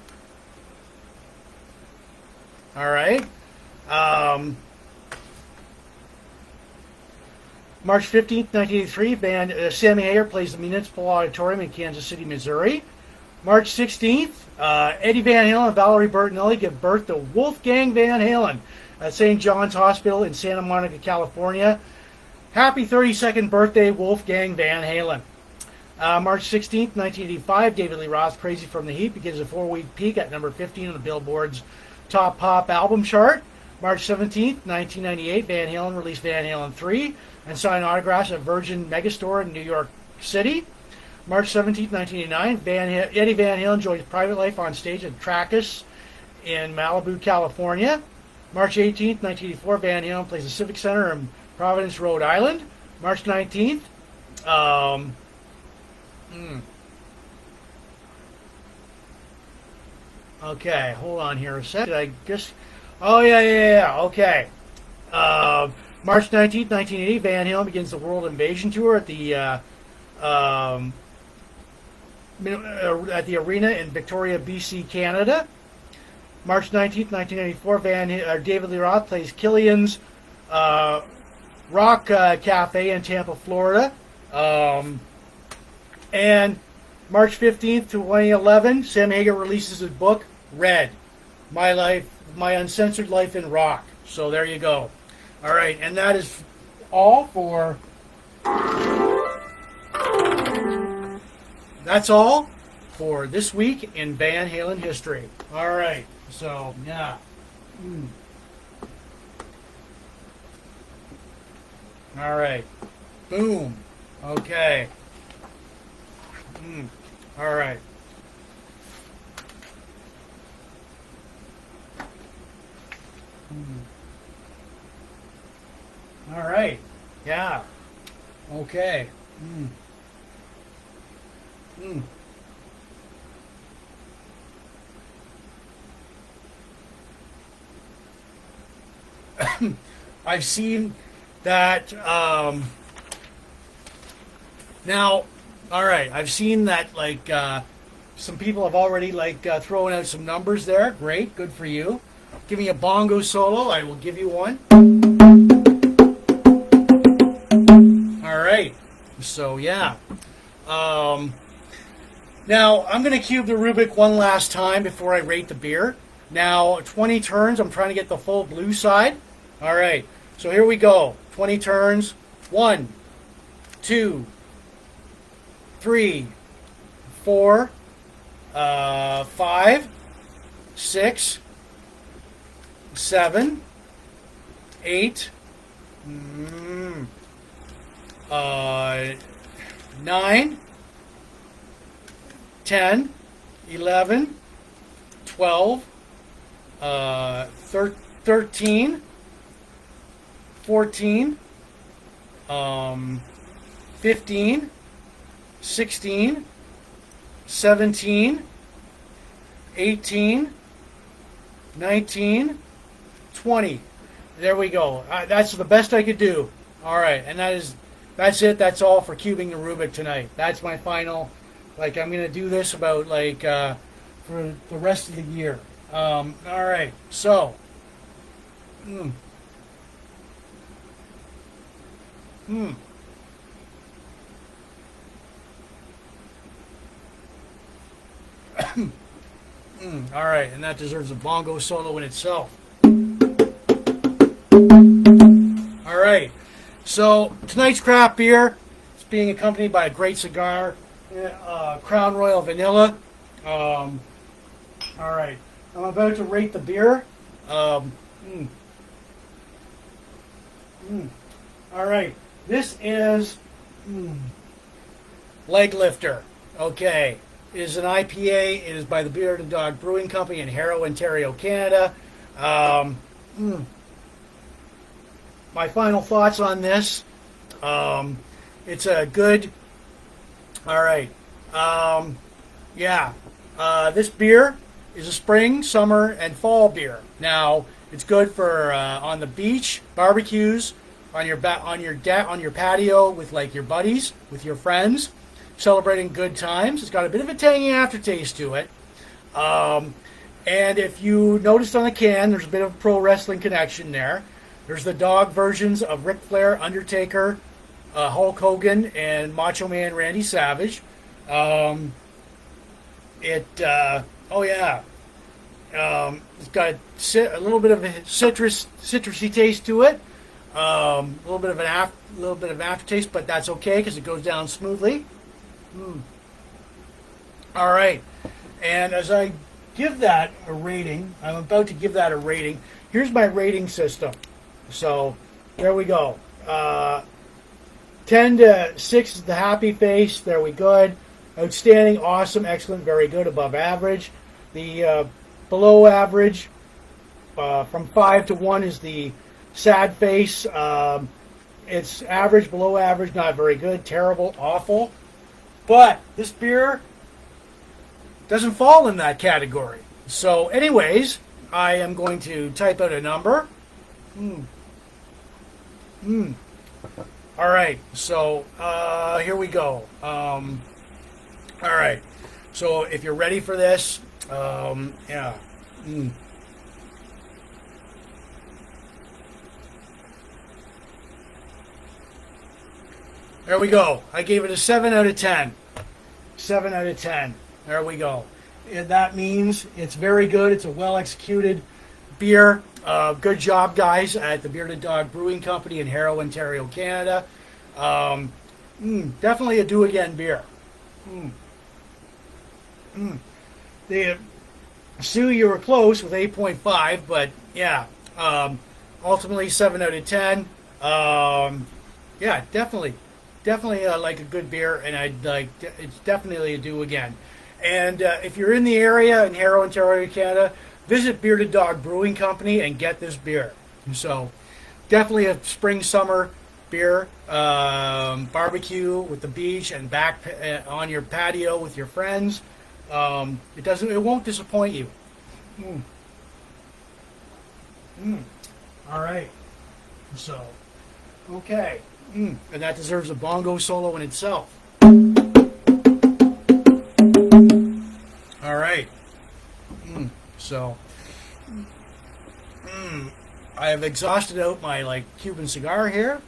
All right. March 15th, 1983, Sammy Hagar plays the Municipal Auditorium in Kansas City, Missouri. March 16th, Eddie Van Halen and Valerie Bertinelli give birth to Wolfgang Van Halen at St. John's Hospital in Santa Monica, California. Happy 32nd birthday, Wolfgang Van Halen. March 16th, 1985, David Lee Roth's Crazy from the Heat begins a 4-week peak at number 15 on the Billboard's Top Pop album chart. March 17th, 1998, Van Halen released Van Halen 3 and signed autographs at Virgin Megastore in New York City. March 17th, 1989, Eddie Van Halen joins private life on stage at Trackus in Malibu, California. March 18th, 1984, Van Halen plays the Civic Center in Providence, Rhode Island. March 19th, okay, hold on here a sec. Did I just... Oh, yeah, okay. March 19th, 1980, Van Halen begins the World Invasion Tour at the arena in Victoria, BC, Canada. March 19th, 1994, David Lee Roth plays Killian's Rock Cafe in Tampa, Florida. And March 15th, 2011, Sam Hagar releases his book, Red, My Uncensored Life in Rock. So there you go. All right, and that is all for... That's all for this week in Van Halen history. All right, so, yeah. All right. Boom. Okay. All right. All right. Yeah. Okay. I've seen that now. All right, I've seen that some people have already thrown out some numbers there. Great, good for you. Give me a bongo solo. I will give you one. All right. So yeah. Now I'm going to cube the rubick one last time before I rate the beer. Now, 20 turns. I'm trying to get the full blue side. All right. So here we go. 20 turns. 1, 2, 3, 4, 5, 6, 7, 8, 9, 10, 11, 12, 13, 14, 15, 16, 17, 18, 19, 20. There we go. That's the best I could do. All right, and that's it. That's all for cubing the rubick tonight. That's my final. Like, I'm gonna do this about for the rest of the year. All right, so. All right, and that deserves a bongo solo in itself. All right, so tonight's craft beer is being accompanied by a great cigar, Crown Royal Vanilla. All right, I'm about to rate the beer. All right, this is Leg Lifter. Okay. It is an IPA. It is by the Bearded Dog Brewing Company in Harrow, Ontario, Canada. My final thoughts on this. It's a good. All right. This beer is a spring, summer, and fall beer. Now, it's good for on the beach, barbecues, on your patio with like your buddies, with your friends. Celebrating good times. It's got a bit of a tangy aftertaste to it. And if you noticed on the can, there's a bit of a pro wrestling connection there. There's the dog versions of Ric Flair, Undertaker, Hulk Hogan, and Macho Man Randy Savage. It's got a little bit of a citrusy taste to it. A little bit of aftertaste, but that's okay because it goes down smoothly. All right, and as I give that a rating, I'm about to give that a rating. Here's my rating system. So there we go. 10 to 6 is the happy face. There we good. Outstanding, awesome, excellent, very good, above average. The below average, from 5 to 1 is the sad face. It's average, below average, not very good, terrible, awful. But this beer doesn't fall in that category. So anyways, I am going to type out a number. All right, so here we go. All right, so if you're ready for this, There we go. I gave it a 7 out of 10. 7 out of 10. There we go. And that means it's very good. It's a well-executed beer. Good job, guys, at the Bearded Dog Brewing Company in Harrow, Ontario, Canada. Definitely a do-again beer. Sue, you were close with 8.5, but yeah, ultimately 7 out of 10. Yeah, definitely like a good beer, and it's definitely a do again. And if you're in the area in Harrow, Ontario, Canada, visit Bearded Dog Brewing Company and get this beer. So definitely a spring summer beer, barbecue with the beach and back on your patio with your friends. It won't disappoint you. All right. So, okay. And that deserves a bongo solo in itself. All right. So, I have exhausted out my Cuban cigar here.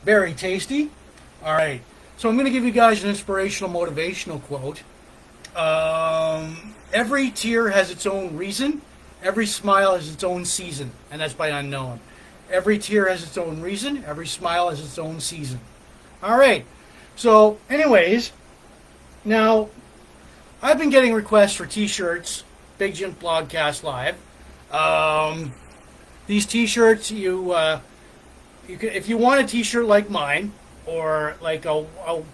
Very tasty. All right. So I'm going to give you guys an inspirational, motivational quote. Every tear has its own reason. Every smile has its own season. And that's by Unknown. Every tear has its own reason. Every smile has its own season. All right. So, anyways, now I've been getting requests for T-shirts. Big Jims Blogcast Live. These T-shirts, you can, if you want a T-shirt like mine, or like a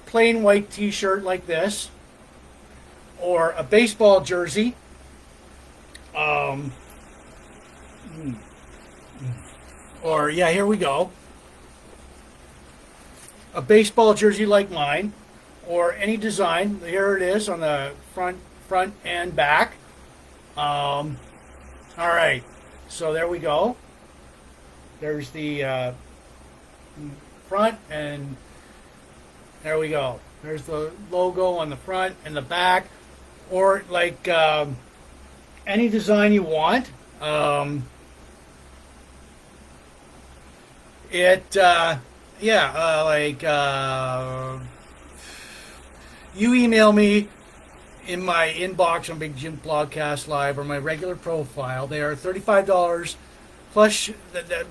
plain white T-shirt like this, or a baseball jersey, or yeah, here we go, a baseball jersey like mine, or any design. Here it is on the front and back. All right, so there we go. There's the front, and there we go. There's the logo on the front and the back, or like any design you want. You email me in my inbox on Big Jims Blogcast Live or my regular profile. They are $35 plus. They're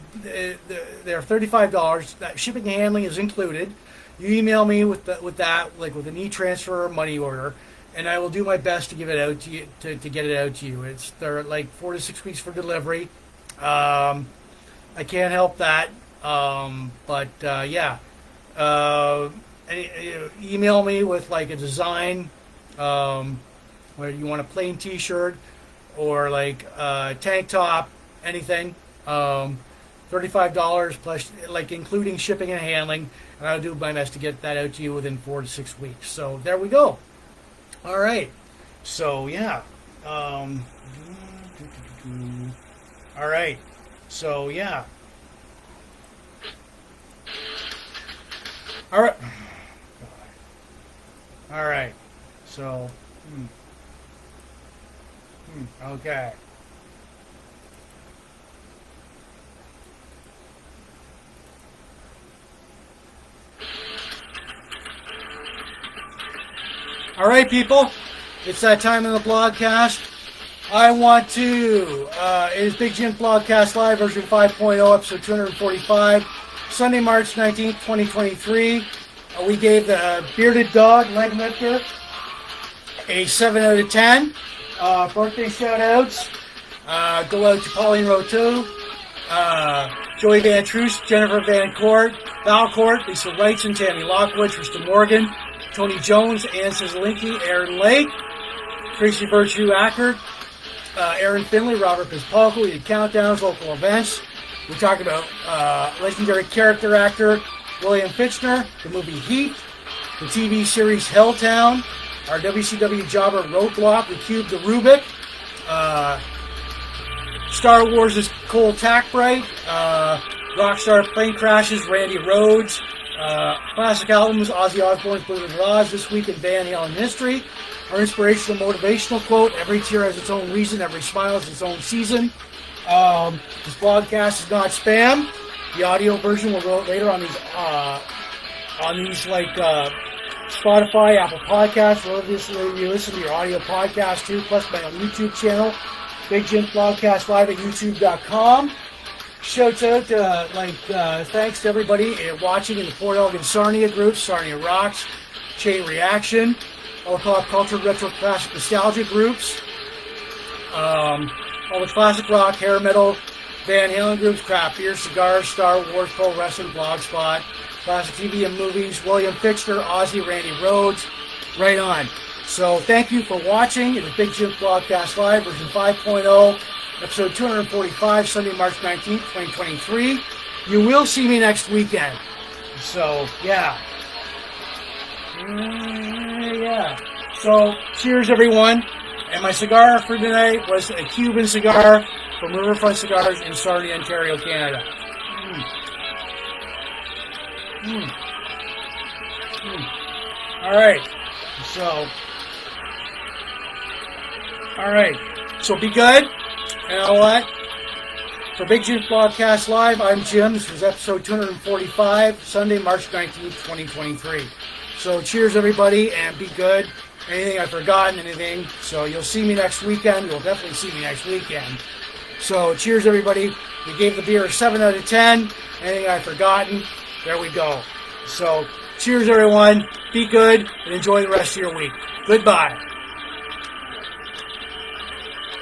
$35. That shipping and handling is included. You email me with that, like with an e-transfer or money order, and I will do my best to give it out to you, to get it out to you. They're like 4 to 6 weeks for delivery. I can't help that, email me with like a design, where you want a plain T-shirt or like a tank top, anything. $35 plus, like including shipping and handling, and I'll do my best to get that out to you within 4 to 6 weeks. So there we go. All right. So yeah. All right. So yeah. All right. All right. So. Okay. All right, people, it's that time in the blogcast. I want to, it is Big Jims Blogcast Live, version 5.0, episode 245, Sunday, March 19th, 2023. We gave the Bearded Dog leg lifter a 7 out of 10. Birthday shout-outs go out to Pauline Roteau, Joey Van Truce, Jennifer Van Court, Valcourt, Lisa Wrightson, Tammy Lockwood, Tristan Morgan, Tony Jones, Ann Sizelinki, Aaron Lake, Tracy Virtue Ackert, Aaron Finley, Robert Pispolko. We did countdowns, local events. We talked about legendary character actor William Fichtner, the movie Heat, the TV series Helltown, our WCW jobber Roadblock. We cubed the Rubick. Star Wars' Cole Takbright, Rockstar Plane Crashes, Randy Rhoads. Classic albums, Ozzy Osbourne's Blues and Rhoads, This Week in Van Halen History. Our inspirational, motivational quote, every tear has its own reason, every smile has its own season. This podcast is not spam. The audio version will go out later on these like Spotify, Apple Podcasts, wherever you listen to your audio podcast too, plus my own YouTube channel, Big Jims Blogcast Live at youtube.com. Shouts out to, thanks to everybody watching in the Port Elgin Sarnia groups, Sarnia Rocks, Chain Reaction, all the pop culture, retro, classic, nostalgia groups, all the classic rock, hair metal, Van Halen groups, craft beer, cigars, Star Wars, pro wrestling, Blogspot, classic TV and movies, William Fichtner, Ozzy, Randy Rhoads, right on. So thank you for watching. It is Big Jims Blogcast Live, version 5.0. Episode 245, Sunday, March 19th, 2023. You will see me next weekend. So, yeah. So, cheers, everyone. And my cigar for tonight was a Cuban cigar from Riverfront Cigars in Sarnia, Ontario, Canada. All right. So, be good. You know what? For Big Jims Blogcast Live, I'm Jims. This is episode 245, Sunday, March 19th, 2023. So cheers, everybody, and be good. Anything I've forgotten, anything. So you'll see me next weekend. You'll definitely see me next weekend. So cheers, everybody. We gave the beer a 7 out of 10. Anything I've forgotten, there we go. So cheers, everyone. Be good and enjoy the rest of your week. Goodbye.